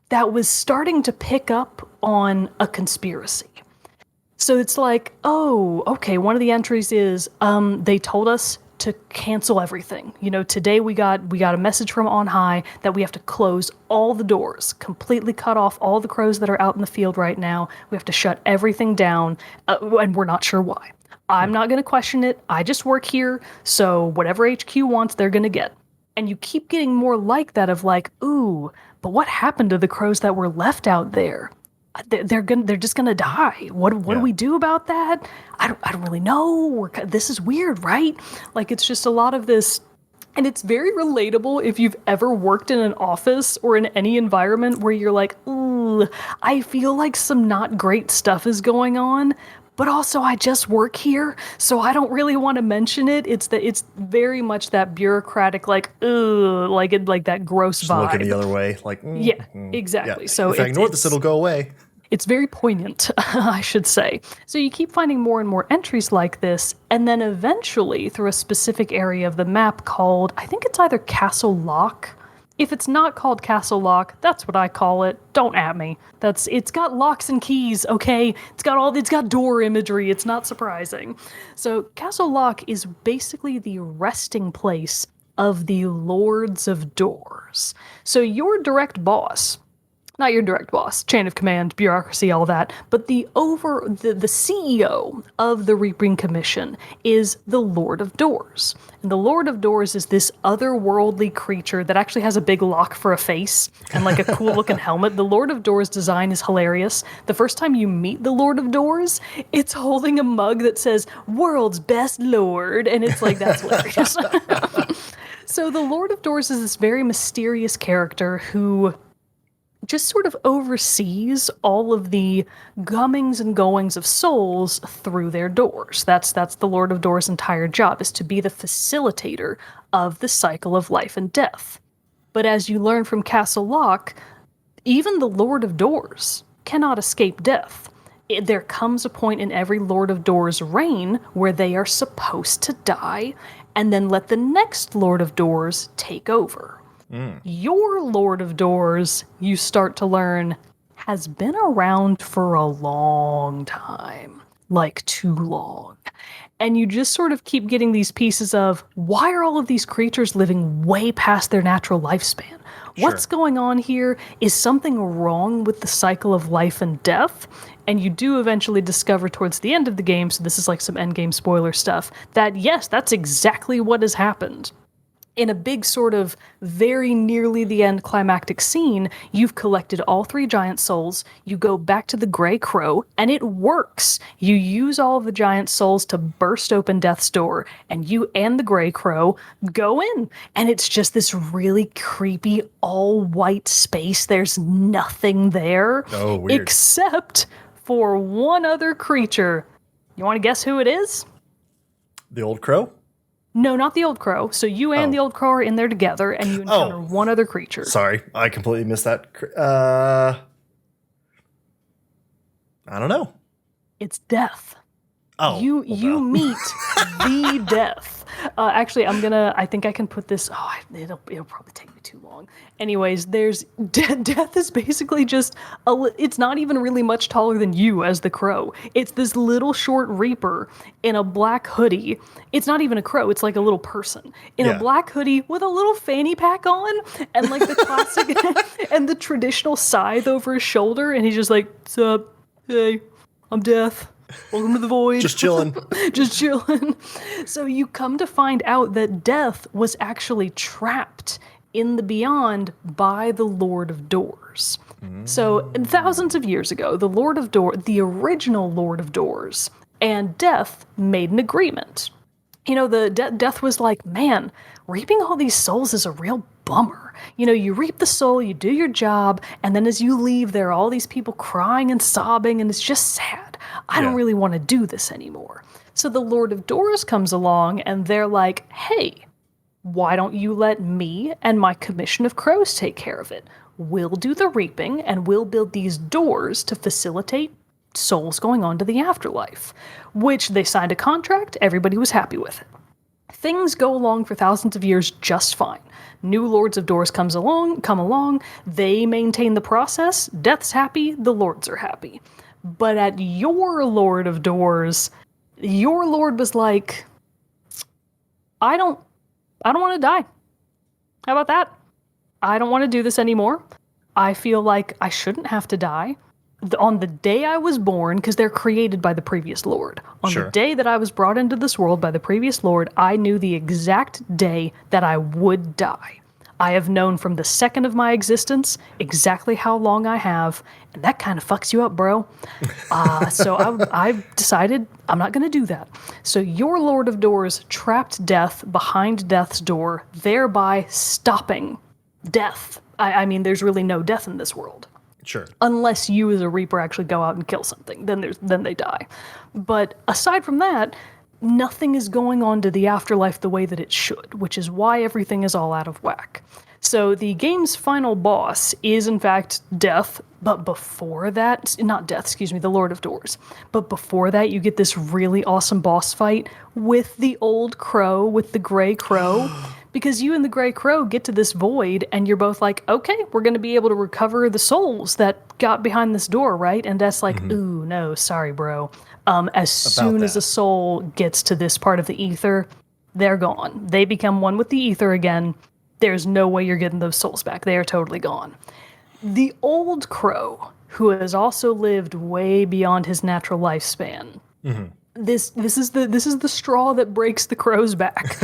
that was starting to pick up on a conspiracy. So it's like, oh, okay, one of the entries is they told us to cancel everything. Today we got a message from on high that we have to close all the doors, completely cut off all the crows that are out in the field right now. We have to shut everything down, and we're not sure why. I'm not going to question it. I just work here, so whatever HQ wants, they're going to get. And you keep getting more like that of like, ooh, but what happened to the crows that were left out there? They're just gonna die. What do we do about that? I don't really know. This is weird, right? Like it's just a lot of this And it's very relatable if you've ever worked in an office or in any environment where you're like, ooh, I feel like some not great stuff is going on, but also I just work here, so I don't really want to mention it. It's very much that bureaucratic, like, ugh, like that gross Just vibe. looking the other way, like, Yeah, exactly. Yeah. So if I ignore this, it'll go away. it's very poignant, I should say. So you keep finding more and more entries like this, and then eventually through a specific area of the map called, I think it's either Castle Lock. If it's not called Castle Lock, that's what I call it. Don't at me. It's got locks and keys, okay? It's got door imagery. It's not surprising. So Castle Lock is basically the resting place of the Lords of Doors. So your direct boss, not your direct boss, chain of command, bureaucracy, all that, but the CEO of the Reaping Commission is the Lord of Doors. And the Lord of Doors is this otherworldly creature that actually has a big lock for a face and like a cool looking helmet. The Lord of Doors design is hilarious. The first time you meet the Lord of Doors, it's holding a mug that says, "World's Best Lord," and it's like, that's hilarious. So the Lord of Doors is this very mysterious character who just sort of oversees all of the comings and goings of souls through their doors. That's the Lord of Doors' entire job, is to be the facilitator of the cycle of life and death. But as you learn from Castle Lock, even the Lord of Doors cannot escape death. There comes a point in every Lord of Doors' reign where they are supposed to die, and then let the next Lord of Doors take over. Your Lord of Doors, you start to learn, has been around for a long time. Like, too long. And you just sort of keep getting these pieces of, why are all of these creatures living way past their natural lifespan? What's going on here? Is something wrong with the cycle of life and death? And you do eventually discover towards the end of the game, so this is like some endgame spoiler stuff, that yes, that's exactly what has happened. In a big sort of very nearly the end climactic scene, you've collected all 3 giant souls, you go back to the Grey Crow, and it works. You use all of the giant souls to burst open Death's door, and you and the Grey Crow go in. And it's just this really creepy, all-white space. There's nothing there. Oh, weird. Except for one other creature. You want to guess who it is? The old crow? No, not the old crow. So you and the old crow are in there together, and you encounter one other creature. Sorry, I completely missed that. I don't know. It's Death. Oh, you meet the Death. Actually, I think I can put this. Oh, it'll probably take me too long. Anyways, there's Death is basically just it's not even really much taller than you as the crow. It's this little short reaper in a black hoodie. It's not even a crow. It's like a little person in a black hoodie with a little fanny pack on and like the classic and the traditional scythe over his shoulder. And he's just like, "What's up? Hey, I'm Death. Welcome to the void." Just chilling. Just chilling. So you come to find out that Death was actually trapped in the beyond by the Lord of Doors. So thousands of years ago, the original Lord of Doors, and Death made an agreement. You know, the Death was like, man, reaping all these souls is a real bummer. You know, you reap the soul, you do your job, and then as you leave, there are all these people crying and sobbing, and it's just sad. I don't really want to do this anymore. So the Lord of Doors comes along, and they're like, hey, why don't you let me and my commission of crows take care of it? We'll do the reaping, and we'll build these doors to facilitate souls going on to the afterlife. Which they signed a contract, everybody was happy with it. Things go along for thousands of years just fine. New Lords of Doors come along, they maintain the process, Death's happy, the Lords are happy. But at your Lord of Doors, your Lord was like, I don't want to die. How about that? I don't want to do this anymore. I feel like I shouldn't have to die. On the day I was born, because they're created by the previous Lord, on the day that I was brought into this world by the previous Lord, I knew the exact day that I would die. I have known from the second of my existence exactly how long I have, and that kind of fucks you up, bro. So I've decided I'm not going to do that. So your Lord of Doors trapped death behind death's door, thereby stopping death. I mean, there's really no death in this world. Sure. Unless you as a Reaper actually go out and kill something, then they die. But aside from that, nothing is going on to the afterlife the way that it should, which is why everything is all out of whack. So the game's final boss is in fact Death, but before that, not Death, excuse me, the Lord of Doors. But before that, you get this really awesome boss fight with the old crow, with the gray crow. Because you and the Grey Crow get to this void, and you're both like, okay, we're going to be able to recover the souls that got behind this door, right? And Death's like, ooh, no, sorry, bro. As soon as a soul gets to this part of the ether, they're gone. They become one with the ether again. There's no way you're getting those souls back. They are totally gone. The old Crow, who has also lived way beyond his natural lifespan, This is the straw that breaks the crow's back.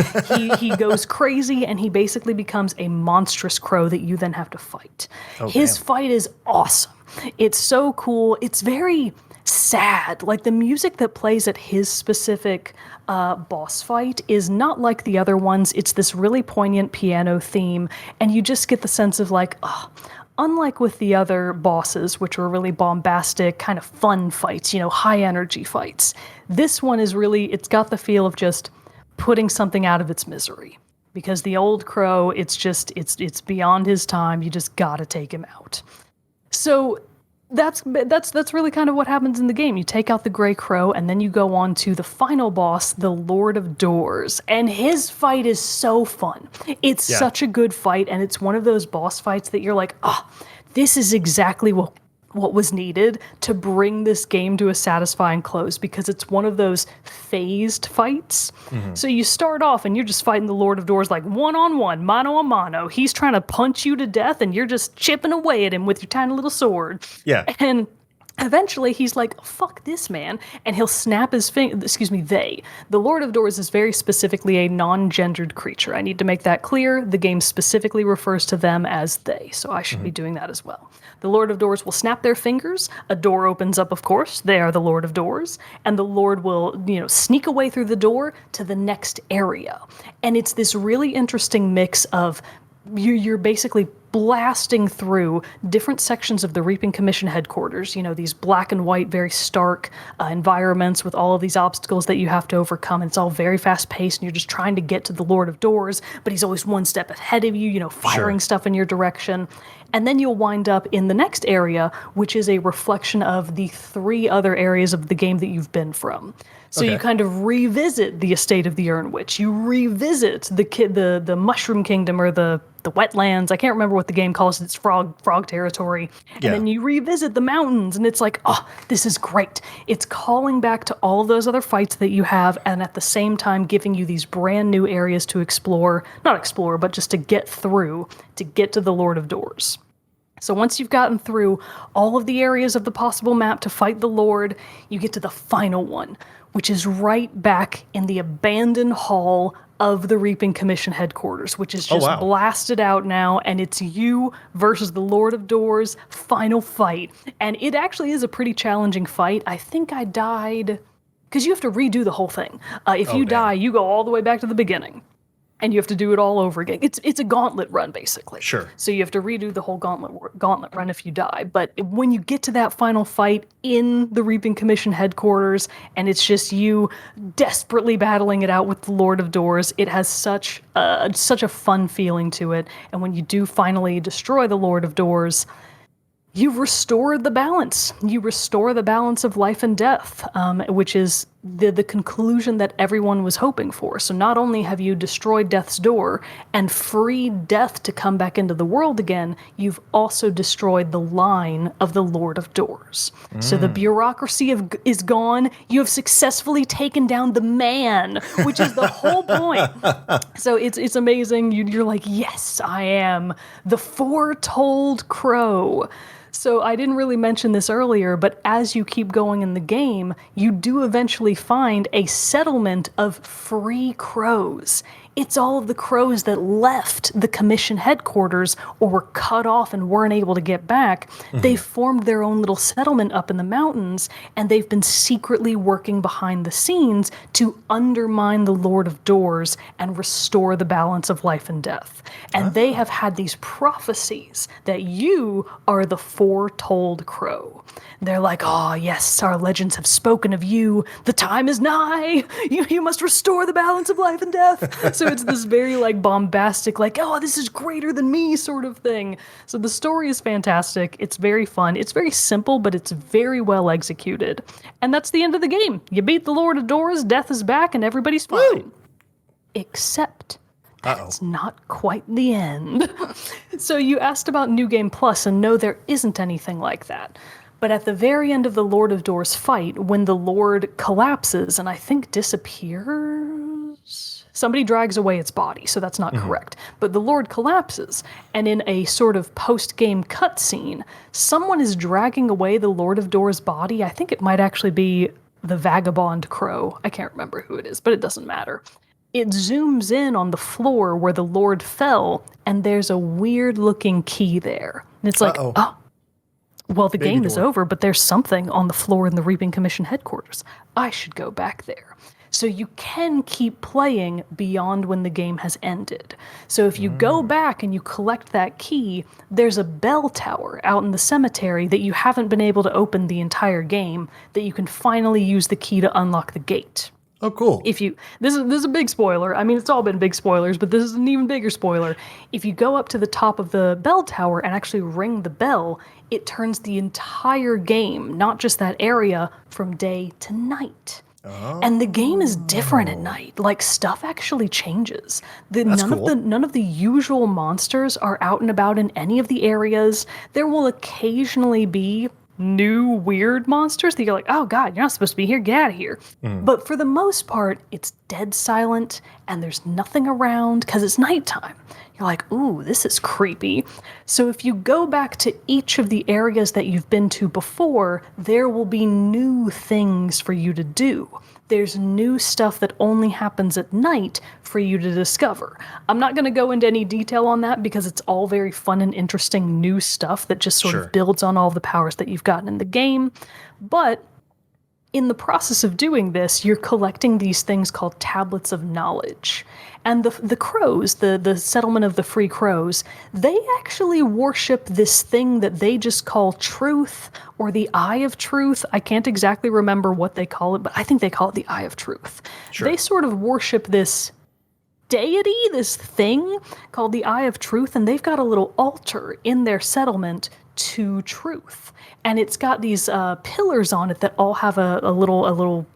He goes crazy and he basically becomes a monstrous crow that you then have to fight. His fight is awesome. It's so cool. It's very sad. Like the music that plays at his specific boss fight is not like the other ones. It's this really poignant piano theme, and you just get the sense of like, oh, unlike with the other bosses, which were really bombastic, kind of fun fights, high energy fights, this one is really, it's got the feel of just putting something out of its misery. Because the old crow, it's beyond his time. You just gotta take him out. So that's really kind of what happens in the game. You take out the Grey Crow, and then you go on to the final boss, the Lord of Doors. And his fight is so fun. It's such a good fight, and it's one of those boss fights that you're like, this is exactly what was needed to bring this game to a satisfying close, because it's one of those phased fights. So you start off and you're just fighting the Lord of Doors like one-on-one, mano-a-mano. He's trying to punch you to death and you're just chipping away at him with your tiny little sword. Yeah. And eventually he's like, fuck this, man. And he'll snap his finger. The Lord of Doors is very specifically a non-gendered creature. I need to make that clear. The game specifically refers to them as they, so I should be doing that as well. The Lord of Doors will snap their fingers. A door opens up, of course. They are the Lord of Doors. And the Lord will, sneak away through the door to the next area. And it's this really interesting mix of you're basically blasting through different sections of the Reaping Commission headquarters, these black and white, very stark environments with all of these obstacles that you have to overcome. And it's all very fast paced, and you're just trying to get to the Lord of Doors, but he's always one step ahead of you, firing stuff in your direction. And then you'll wind up in the next area, which is a reflection of the 3 other areas of the game that you've been from. So you kind of revisit the estate of the Urn Witch. You revisit the Mushroom Kingdom, or the wetlands. I can't remember what the game calls it. It's frog territory. And then you revisit the mountains, and it's like, oh, this is great. It's calling back to all of those other fights that you have, and at the same time giving you these brand new areas to explore. Not explore, but just to get through, to get to the Lord of Doors. So once you've gotten through all of the areas of the possible map to fight the Lord, you get to the final one, which is right back in the abandoned hall of the Reaping Commission headquarters, which is just blasted out now, and it's you versus the Lord of Doors final fight. And it actually is a pretty challenging fight. I think I died, because you have to redo the whole thing. If you die, you go all the way back to the beginning. And you have to do it all over again. It's a gauntlet run, basically. Sure. So you have to redo the whole gauntlet run if you die. But when you get to that final fight in the Reaping Commission headquarters, and it's just you desperately battling it out with the Lord of Doors, it has such a fun feeling to it. And when you do finally destroy the Lord of Doors, you restore the balance. You restore the balance of life and death, which is the conclusion that everyone was hoping for. So not only have you destroyed Death's door and freed Death to come back into the world again, you've also destroyed the line of the Lord of Doors. So the bureaucracy is gone. You have successfully taken down the man, which is the whole point. So it's amazing. You're like, yes, I am the foretold crow. So I didn't really mention this earlier, but as you keep going in the game, you do eventually find a settlement of free crows It's all of the crows that left the commission headquarters or were cut off and weren't able to get back. They formed their own little settlement up in the mountains, and they've been secretly working behind the scenes to undermine the Lord of Doors and restore the balance of life and death. And they have had these prophecies that you are the foretold crow. They're like, oh, yes, our legends have spoken of you. The time is nigh. You must restore the balance of life and death. So it's this very like bombastic, like, oh, this is greater than me sort of thing. So the story is fantastic. It's very fun. It's very simple, but it's very well executed. And that's the end of the game. You beat the Lord of Doors, death is back, and everybody's fine. Woo! Except that's not quite the end. So you asked about New Game Plus, and no, there isn't anything like that. But at the very end of the Lord of Doors fight, when the Lord collapses and I think disappears, somebody drags away its body, so that's not correct. But the Lord collapses, and in a sort of post-game cutscene, someone is dragging away the Lord of Doors' body. I think it might actually be the Vagabond Crow. I can't remember who it is, but it doesn't matter. It zooms in on the floor where the Lord fell, and there's a weird-looking key there. And it's like, oh, well, the game is over, but there's something on the floor in the Reaping Commission headquarters. I should go back there. So you can keep playing beyond when the game has ended. So if you go back and you collect that key, there's a bell tower out in the cemetery that you haven't been able to open the entire game that you can finally use the key to unlock the gate. Oh, cool. This is a big spoiler. I mean, it's all been big spoilers, but this is an even bigger spoiler. If you go up to the top of the bell tower and actually ring the bell, it turns the entire game, not just that area, from day to night. Oh. And the game is different at night. Like, stuff actually changes. None of the usual monsters are out and about in any of the areas. There will occasionally be new weird monsters that you're like, oh god, you're not supposed to be here, get out of here. But for the most part, it's dead silent and there's nothing around because it's nighttime. You're like, ooh, this is creepy. So if you go back to each of the areas that you've been to before, there will be new things for you to do. There's new stuff that only happens at night for you to discover. I'm not going to go into any detail on that because it's all very fun and interesting new stuff that just sort of builds on all the powers that you've gotten in the game. But in the process of doing this, you're collecting these things called tablets of knowledge. And the crows, the settlement of the free crows, they actually worship this thing that they just call truth or the eye of truth. I can't exactly remember what they call it, but I think they call it the eye of truth. Sure. They sort of worship this deity, this thing called the eye of truth, and they've got a little altar in their settlement to truth. And it's got these pillars on it that all have a little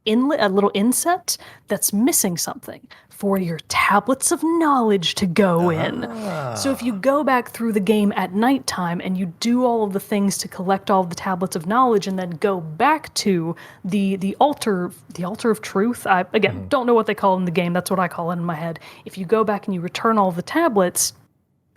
inlet, a little inset that's missing something for your tablets of knowledge to go in. So if you go back through the game at nighttime and you do all of the things to collect all of the tablets of knowledge and then go back to the altar of truth, I again don't know what they call it in the game, that's what I call it in my head. If you go back and you return all of the tablets,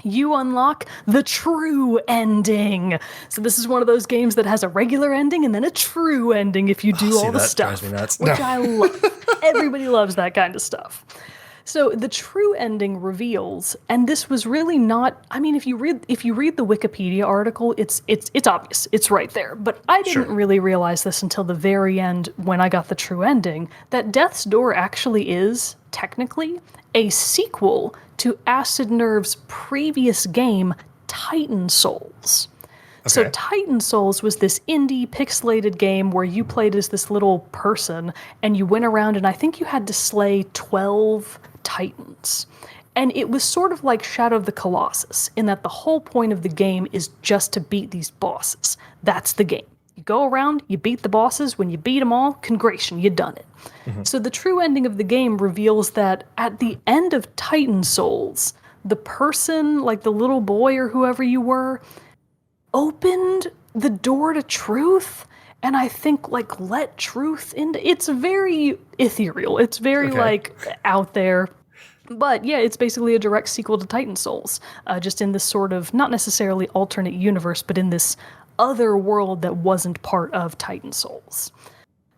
you unlock the true ending. So this is one of those games that has a regular ending and then a true ending if you do all the stuff, which I love. Everybody loves that kind of stuff. So the true ending reveals, and this was really not, I mean, if you read the Wikipedia article, it's obvious, it's right there. But I didn't really realize this until the very end when I got the true ending, that Death's Door actually is, technically, a sequel to Acid Nerve's previous game, Titan Souls. Okay. So Titan Souls was this indie pixelated game where you played as this little person and you went around and I think you had to slay 12 titans. And it was sort of like Shadow of the Colossus in that the whole point of the game is just to beat these bosses. That's the game. You go around, you beat the bosses. When you beat them all, congratulations, you done it. Mm-hmm. So the true ending of the game reveals that at the end of Titan Souls, the person, like the little boy or whoever you were, opened the door to truth and I think like let truth into. It's very ethereal. It's very like out there. But yeah, it's basically a direct sequel to Titan Souls, just in this sort of not necessarily alternate universe, but in this other world that wasn't part of Titan Souls.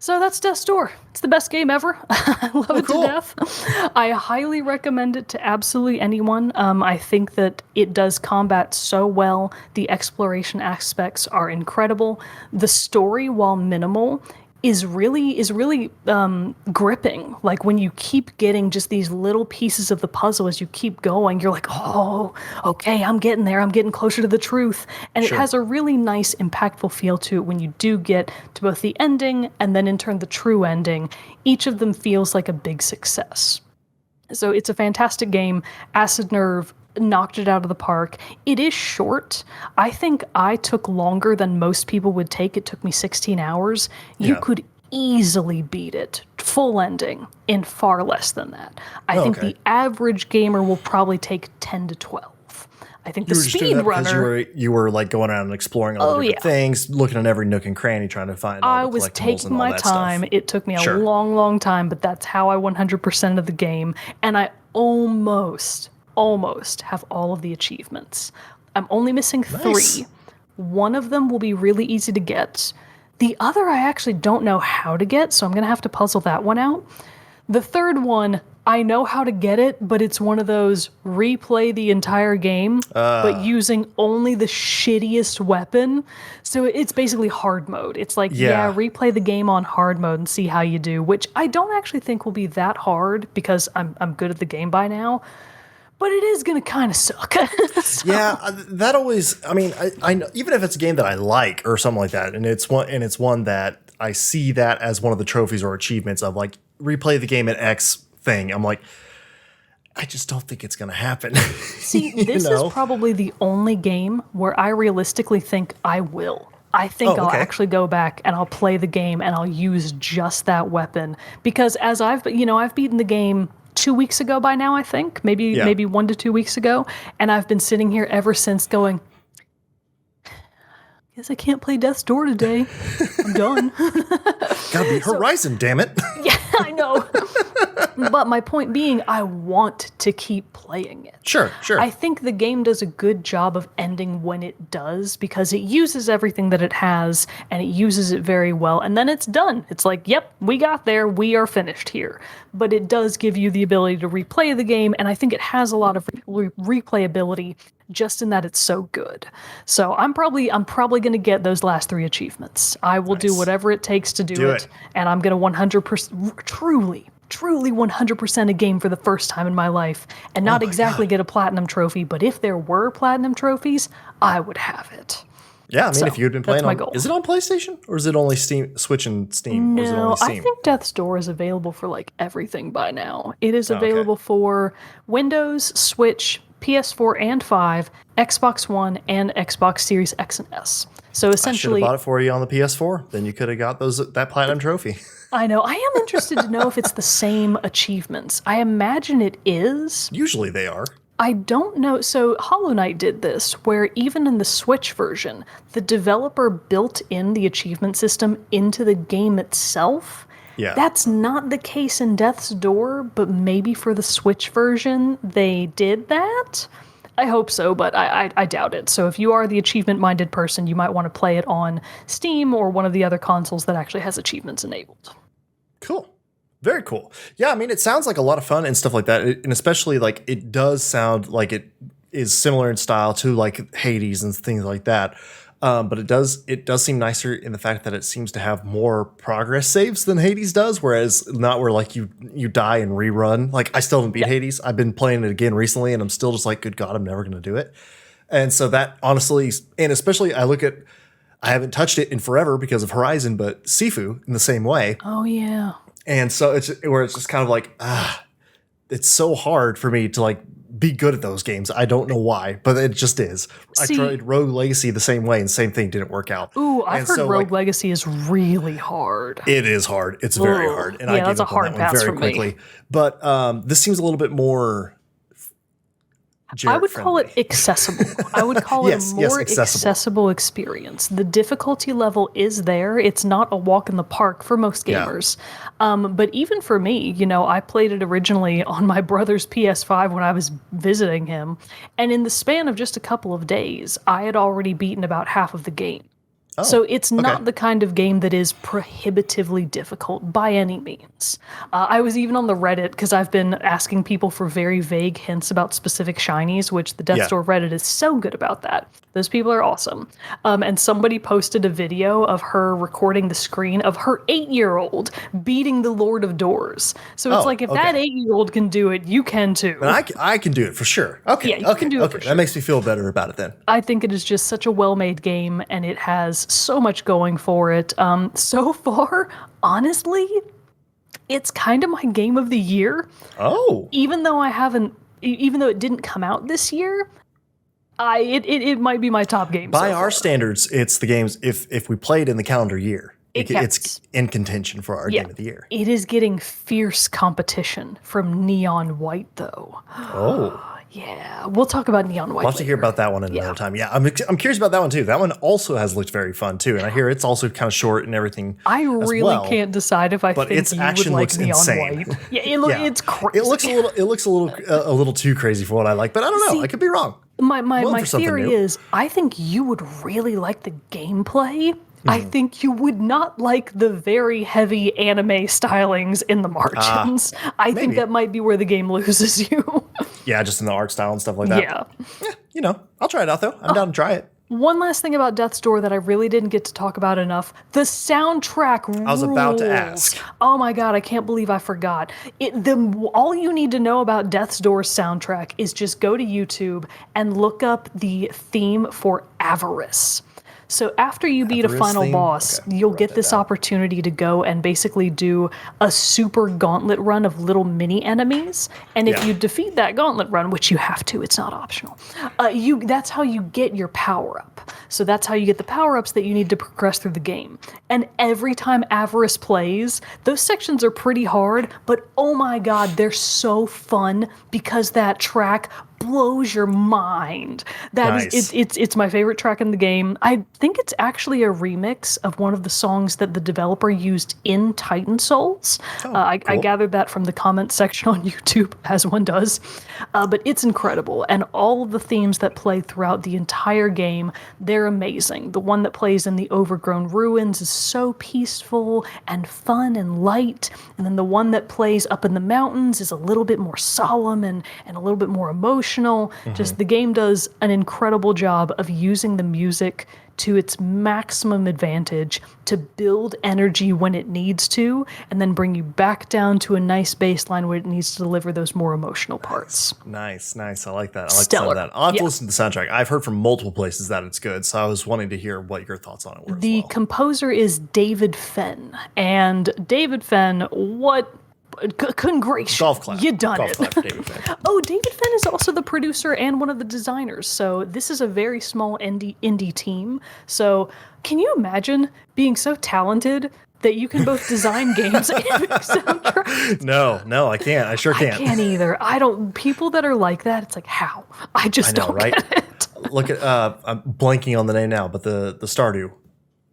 So that's Death's Door. It's the best game ever. I love it cool. to death. I highly recommend it to absolutely anyone. I think that it does combat so well. The exploration aspects are incredible. The story, while minimal, is really gripping. Like when you keep getting just these little pieces of the puzzle as you keep going, you're like, oh, okay, I'm getting there. I'm getting closer to the truth. And it Sure. has a really nice, impactful feel to it when you do get to both the ending and then in turn the true ending. Each of them feels like a big success. So it's a fantastic game. Acid Nerve knocked it out of the park. It is short. I think I took longer than most people would take. It took me 16 hours. You Yeah. could easily beat it, full ending, in far less than that. I Oh, think okay. the average gamer will probably take 10 to 12. I think You the were just doing that because speedrunner. you were like going around and exploring all the Oh, different yeah. things, looking at every nook and cranny, trying to find all I the was collectibles and taking all my that time. stuff. It took me a Sure. long, long time, but that's how I 100% of the game. And I almost have all of the achievements. I'm only missing Nice. 3. One of them will be really easy to get. The other I actually don't know how to get, so I'm going to have to puzzle that one out. The third one, I know how to get it, but it's one of those replay the entire game, but using only the shittiest weapon. So it's basically hard mode. It's like, yeah, Yeah. replay the game on hard mode and see how you do, which I don't actually think will be that hard because I'm good at the game by now. But it is gonna kind of suck. So- Yeah, that always. I mean, I know, even if it's a game that I like or something like that, and it's one that I see that as one of the trophies or achievements of like replay the game at X thing. I'm like, I just don't think it's gonna happen. See, this know? is probably the only game where I realistically think I will. I think Oh, I'll okay. actually go back and I'll play the game and I'll use just that weapon because as I've beaten the game 2 weeks ago by now, I think maybe Yeah. maybe 1 to 2 weeks ago, and I've been sitting here ever since going. Guess I can't play Death's Door today. I'm done. Gotta beat Horizon, damn it. Yeah, I know. But my point being, I want to keep playing it. Sure. I think the game does a good job of ending when it does because it uses everything that it has and it uses it very well. And then it's done. It's like, yep, we got there. We are finished here. But it does give you the ability to replay the game. And I think it has a lot of replayability just in that it's so good. So I'm probably going to get those last 3 achievements. I will do Nice. whatever it takes to do Do it. it. And I'm going to 100% truly 100% a game for the first time in my life and not my exactly God. get a platinum trophy, but if there were platinum trophies, I would have it. Yeah, I mean, So, if you had been that's playing my on, goal. is it on PlayStation or is it only Steam, Switch and Steam, or is it No, only I Steam? think Death's Door is available for like everything by now. It is okay. available for Windows, Switch, PS4 and 5, Xbox One, and Xbox Series X and S. So I should have essentially, bought it for you on the PS4. Then you could have got that platinum trophy. I know. I am interested to know if it's the same achievements. I imagine it is. Usually they are. I don't know. So Hollow Knight did this, where even in the Switch version, the developer built in the achievement system into the game itself. Yeah. That's not the case in Death's Door, but maybe for the Switch version, they did that. I hope so, but I doubt it. So if you are the achievement-minded person, you might want to play it on Steam or one of the other consoles that actually has achievements enabled. Cool. Very cool. Yeah, I mean, it sounds like a lot of fun and stuff like that. And especially like it does sound like it is similar in style to like Hades and things like that. But it does seem nicer in the fact that it seems to have more progress saves than Hades does, whereas not where like you die and rerun. Like I still haven't beat Hades. I've been playing it again recently and I'm still just like, good God, I'm never going to do it. And so that honestly, and especially I haven't touched it in forever because of Horizon, but Sifu in the same way. Oh, yeah. And so it's just kind of like, it's so hard for me to like be good at those games. I don't know why, but it just is. See- I tried Rogue Legacy the same way and same thing didn't work out. Ooh, I've And heard so, Rogue like, Legacy is really hard. it is hard. It's very Ugh. hard. And Yeah, I gave that's a up on hard that one pass very for me. quickly. But this seems a little bit more I would call it Jarrett-friendly. accessible. I would call Yes, it a yes, more accessible. accessible experience. The difficulty level is there. It's not a walk in the park for most Yeah. gamers. But even for me, I played it originally on my brother's PS5 when I was visiting him. And in the span of just a couple of days, I had already beaten about half of the game. So it's not okay. the kind of game that is prohibitively difficult by any means. I was even on the Reddit because I've been asking people for very vague hints about specific shinies, which the Death's Yeah. Door Reddit is so good about that. Those people are awesome. And somebody posted a video of her recording the screen of her 8-year-old beating the Lord of Doors. So it's Oh, like if okay. that 8-year-old can do it, you can too. And I can do it for sure. Okay. Yeah, you okay. can do it okay. for That sure. makes me feel better about it then. I think it is just such a well-made game, and it has so much going for it. So far, honestly, it's kind of my game of the year. Oh. Even though even though it didn't come out this year, it might be my top game. By so our far. standards, it's the games if we played in the calendar year, It it's counts. in contention for our game of the year. It is getting fierce competition from Neon White, though. Oh. Yeah, we'll talk about Neon White. We'll have to hear later. about that one another time. Yeah, I'm curious about that one too. That one also has looked very fun too, and I hear it's also kind of short and everything. I really well, can't decide if I but think its you would action like looks Neon insane. White. Yeah, Yeah. it's crazy. It looks a little too crazy for what I like, but I don't know. See, I could be wrong. My for something theory new. is I think you would really like the gameplay. Mm-hmm. I think you would not like the very heavy anime stylings in the margins. I think maybe. that might be where the game loses you. Yeah, just in the art style and stuff like that. Yeah. You know, I'll try it out though. I'm down to try it. One last thing about Death's Door that I really didn't get to talk about enough. The soundtrack rules. I was about to ask. Oh my god, I can't believe I forgot. All you need to know about Death's Door's soundtrack is just go to YouTube and look up the theme for Avarice. So after you beat a Avarice final theme? boss, Okay, you'll write get that this down. opportunity to go and basically do a super gauntlet run of little mini enemies. And if Yeah. you defeat that gauntlet run, which you have to, it's not optional, that's how you get your power up. So that's how you get the power ups that you need to progress through the game. And every time Avarice plays, those sections are pretty hard, but oh my god, they're so fun because that track blows your mind. Nice. It's my favorite track in the game. I think it's actually a remix of one of the songs that the developer used in Titan Souls. I cool. gathered that from the comments section on YouTube, as one does. But it's incredible, and all of the themes that play throughout the entire game, they're amazing. The one that plays in the overgrown ruins is so peaceful and fun and light, and then the one that plays up in the mountains is a little bit more solemn and a little bit more emotional. Just the game does an incredible job of using the music to its maximum advantage to build energy when it needs to, and then bring you back down to a nice baseline where it needs to deliver those more emotional parts. Nice. I like that. I like the sound Stellar. of that. I'll have to Yeah. listen to the soundtrack. I've heard from multiple places that it's good, so I was wanting to hear what your thoughts on it were. The as well. composer is David Fenn, and David Fenn, congratulations, Golf clap. you done Golf it. clap for David Fenn. Oh, David Fenn is also the producer and one of the designers. So this is a very small indie team. So can you imagine being so talented that you can both design games and make soundtracks? No, I can't. I sure I can't. can't either. People that are like that, it's like, how? I just I know, don't right? get it. Look at I'm blanking on the name now, but the Stardew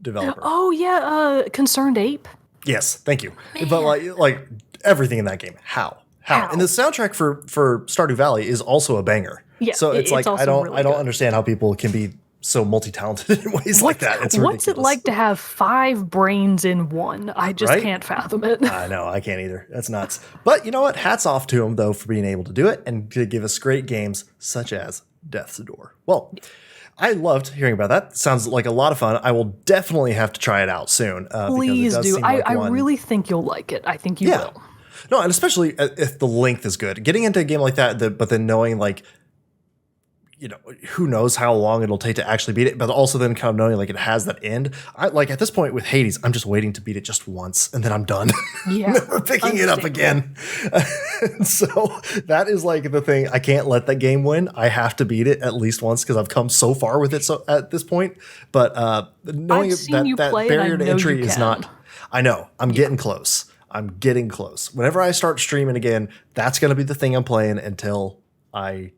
developer. Oh yeah, Concerned Ape. Yes, thank you. But like everything in that game, how? How? And the soundtrack for Stardew Valley is also a banger. Yeah, so it's it's like also I don't really I don't good. understand how people can be so multi-talented in ways like that. It's What's it ridiculous. like to have 5 brains in one? I just Right? can't fathom it. I know, I can't either. That's nuts. But you know what? Hats off to him though for being able to do it and to give us great games such as Death's Door. Well, I loved hearing about that. Sounds like a lot of fun. I will definitely have to try it out soon. Please because it does do. seem like I one- really think you'll like it. I think you Yeah. will. No, and especially if the length is good. Getting into a game like that, but then knowing like, you know, who knows how long it'll take to actually beat it, but also then kind of knowing like it has that end. I like at this point with Hades, I'm just waiting to beat it just once and then I'm done. Yeah. Never picking it up again. So that is like the thing. I can't let that game win. I have to beat it at least once because I've come so far with it so at this point. But knowing I've seen you that play and I barrier to know entry you is can. not. I know. I'm getting close. I'm getting close. Whenever I start streaming again, that's going to be the thing I'm playing until I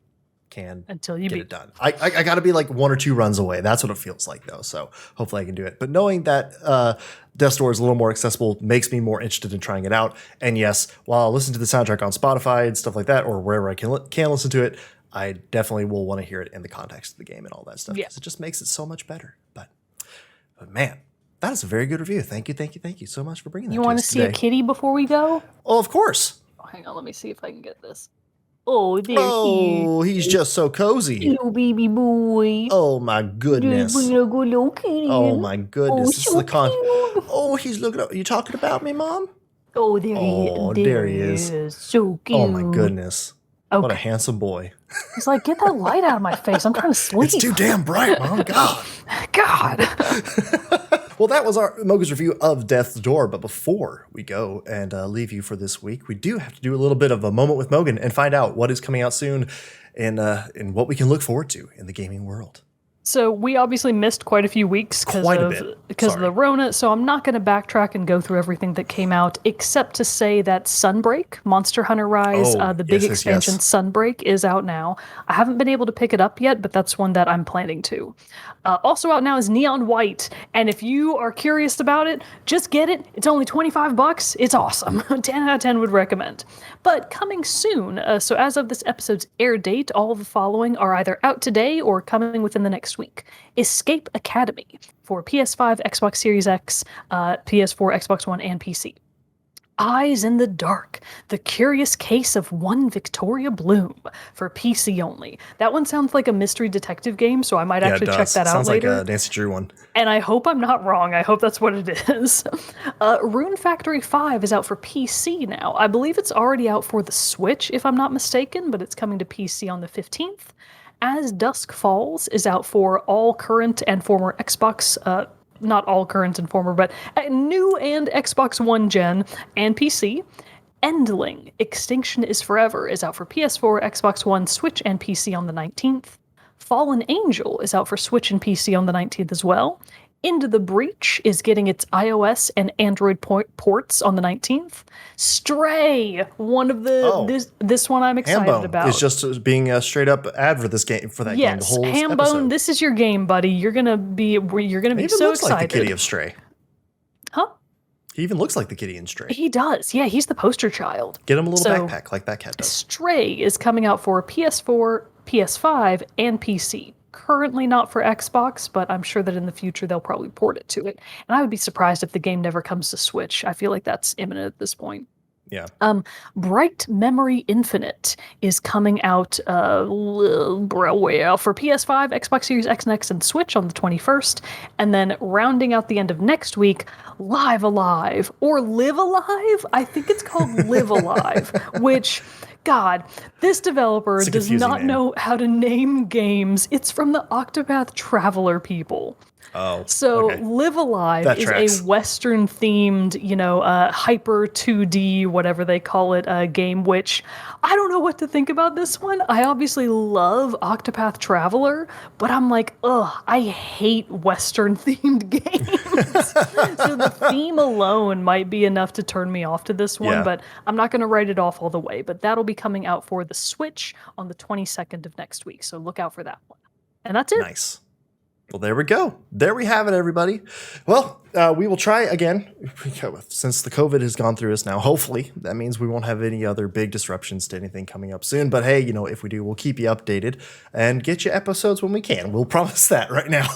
can Until you get beat it done. I got to be like 1 or 2 runs away. That's what it feels like though. So hopefully I can do it. But knowing that Death's Door is a little more accessible makes me more interested in trying it out. And yes, while I listen to the soundtrack on Spotify and stuff like that, or wherever I can listen to it, I definitely will want to hear it in the context of the game and all that stuff. Yeah. Because it just makes it so much better. But But man, that is a very good review. Thank you so much for bringing that You to want us to see today. a kitty before we go? Oh, of course. Oh, hang on, let me see if I can get this. Oh, there he Oh, he's just so cozy. little baby boy. Oh my goodness. Just bring a good little kitty Oh in. my goodness. Oh, This is so the con. cute. Oh, he's looking up. You talking about me, Mom? Oh, there Oh, he there he is. So cute. Oh my goodness. What a Okay. handsome boy. He's like, get that light out of my face. I'm trying to sleep. It's too damn bright, Mom. God. God. Well, that was our Mogan's review of Death's Door. But before we go and leave you for this week, we do have to do a little bit of a moment with Mogan and find out what is coming out soon and what we can look forward to in the gaming world. So we obviously missed quite a few weeks because of the Rona, so I'm not going to backtrack and go through everything that came out, except to say that Sunbreak, Monster Hunter Rise, the big expansion Sunbreak is out now. I haven't been able to pick it up yet, but that's one that I'm planning to. Also out now is Neon White, and if you are curious about it, just get it. It's only $25. It's awesome. 10 out of 10 would recommend. But coming soon, so as of this episode's air date, all of the following are either out today or coming within the next week. Escape Academy for PS5, Xbox Series X, PS4, Xbox One, and PC. Eyes in the Dark, The Curious Case of One Victoria Bloom for PC only. That one sounds like a mystery detective game, so I might actually check that out later. Sounds like a Nancy Drew one. And I hope I'm not wrong. I hope that's what it is. Rune Factory 5 is out for PC now. I believe it's already out for the Switch, if I'm not mistaken, but it's coming to PC on the 15th. As Dusk Falls is out for all current and former Xbox, not all current and former, but new and Xbox One gen and PC. Endling, Extinction is Forever is out for PS4, Xbox One, Switch, and PC on the 19th. Fallen Angel is out for Switch and PC on the 19th as well. Into the Breach is getting its iOS and Android ports on the 19th. Stray, one of the this one I'm excited about. It's just being a straight up ad for this game for that game. The whole Hambone, episode. this is your game, buddy. You're gonna be so looks excited. Like the kitty of Stray. Huh? He even looks like the kitty in Stray. He does. Yeah, he's the poster child. Get him a little backpack like that cat does. Stray is coming out for PS4, PS5, and PC. Currently not for Xbox, but I'm sure that in the future they'll probably port it to it. And I would be surprised if the game never comes to Switch. I feel like that's imminent at this point. Yeah. Bright Memory Infinite is coming out for PS5, Xbox Series X and X, and Switch on the 21st. And then rounding out the end of next week, Live Alive or Live Alive? I think it's called Live Alive, which... God, this developer does not know how to name games. It's from the Octopath Traveler people. Oh, so okay. Live Alive is a Western-themed, hyper 2D, whatever they call it, game, which I don't know what to think about this one. I obviously love Octopath Traveler, but I'm like, I hate Western-themed games. So the theme alone might be enough to turn me off to this one, but I'm not going to write it off all the way. But that'll be coming out for the Switch on the 22nd of next week, so look out for that one. And that's it. Nice. Well, there we go. There we have it, everybody. Well, we will try again. Since the COVID has gone through us now, hopefully, that means we won't have any other big disruptions to anything coming up soon. But hey, if we do, we'll keep you updated and get you episodes when we can. We'll promise that right now.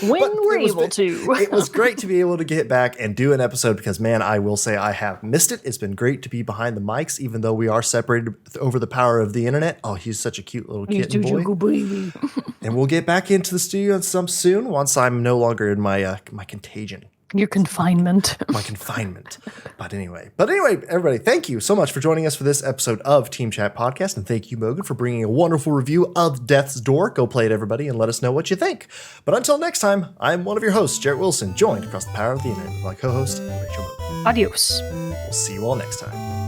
When we're able to. It was great to be able to get back and do an episode because, man, I will say I have missed it. It's been great to be behind the mics, even though we are separated over the power of the internet. Oh, he's such a cute little kitten boy. And we'll get back into the studio soon once I'm no longer in my my contagion. Your confinement. My confinement. But anyway, everybody, thank you so much for joining us for this episode of Team Chat Podcast. And thank you, Mogan, for bringing a wonderful review of Death's Door. Go play it, everybody, and let us know what you think. But until next time, I'm one of your hosts, Jarrett Wilson, joined across the power of the internet with my co-host, Rachel Mogan. Adios. We'll see you all next time.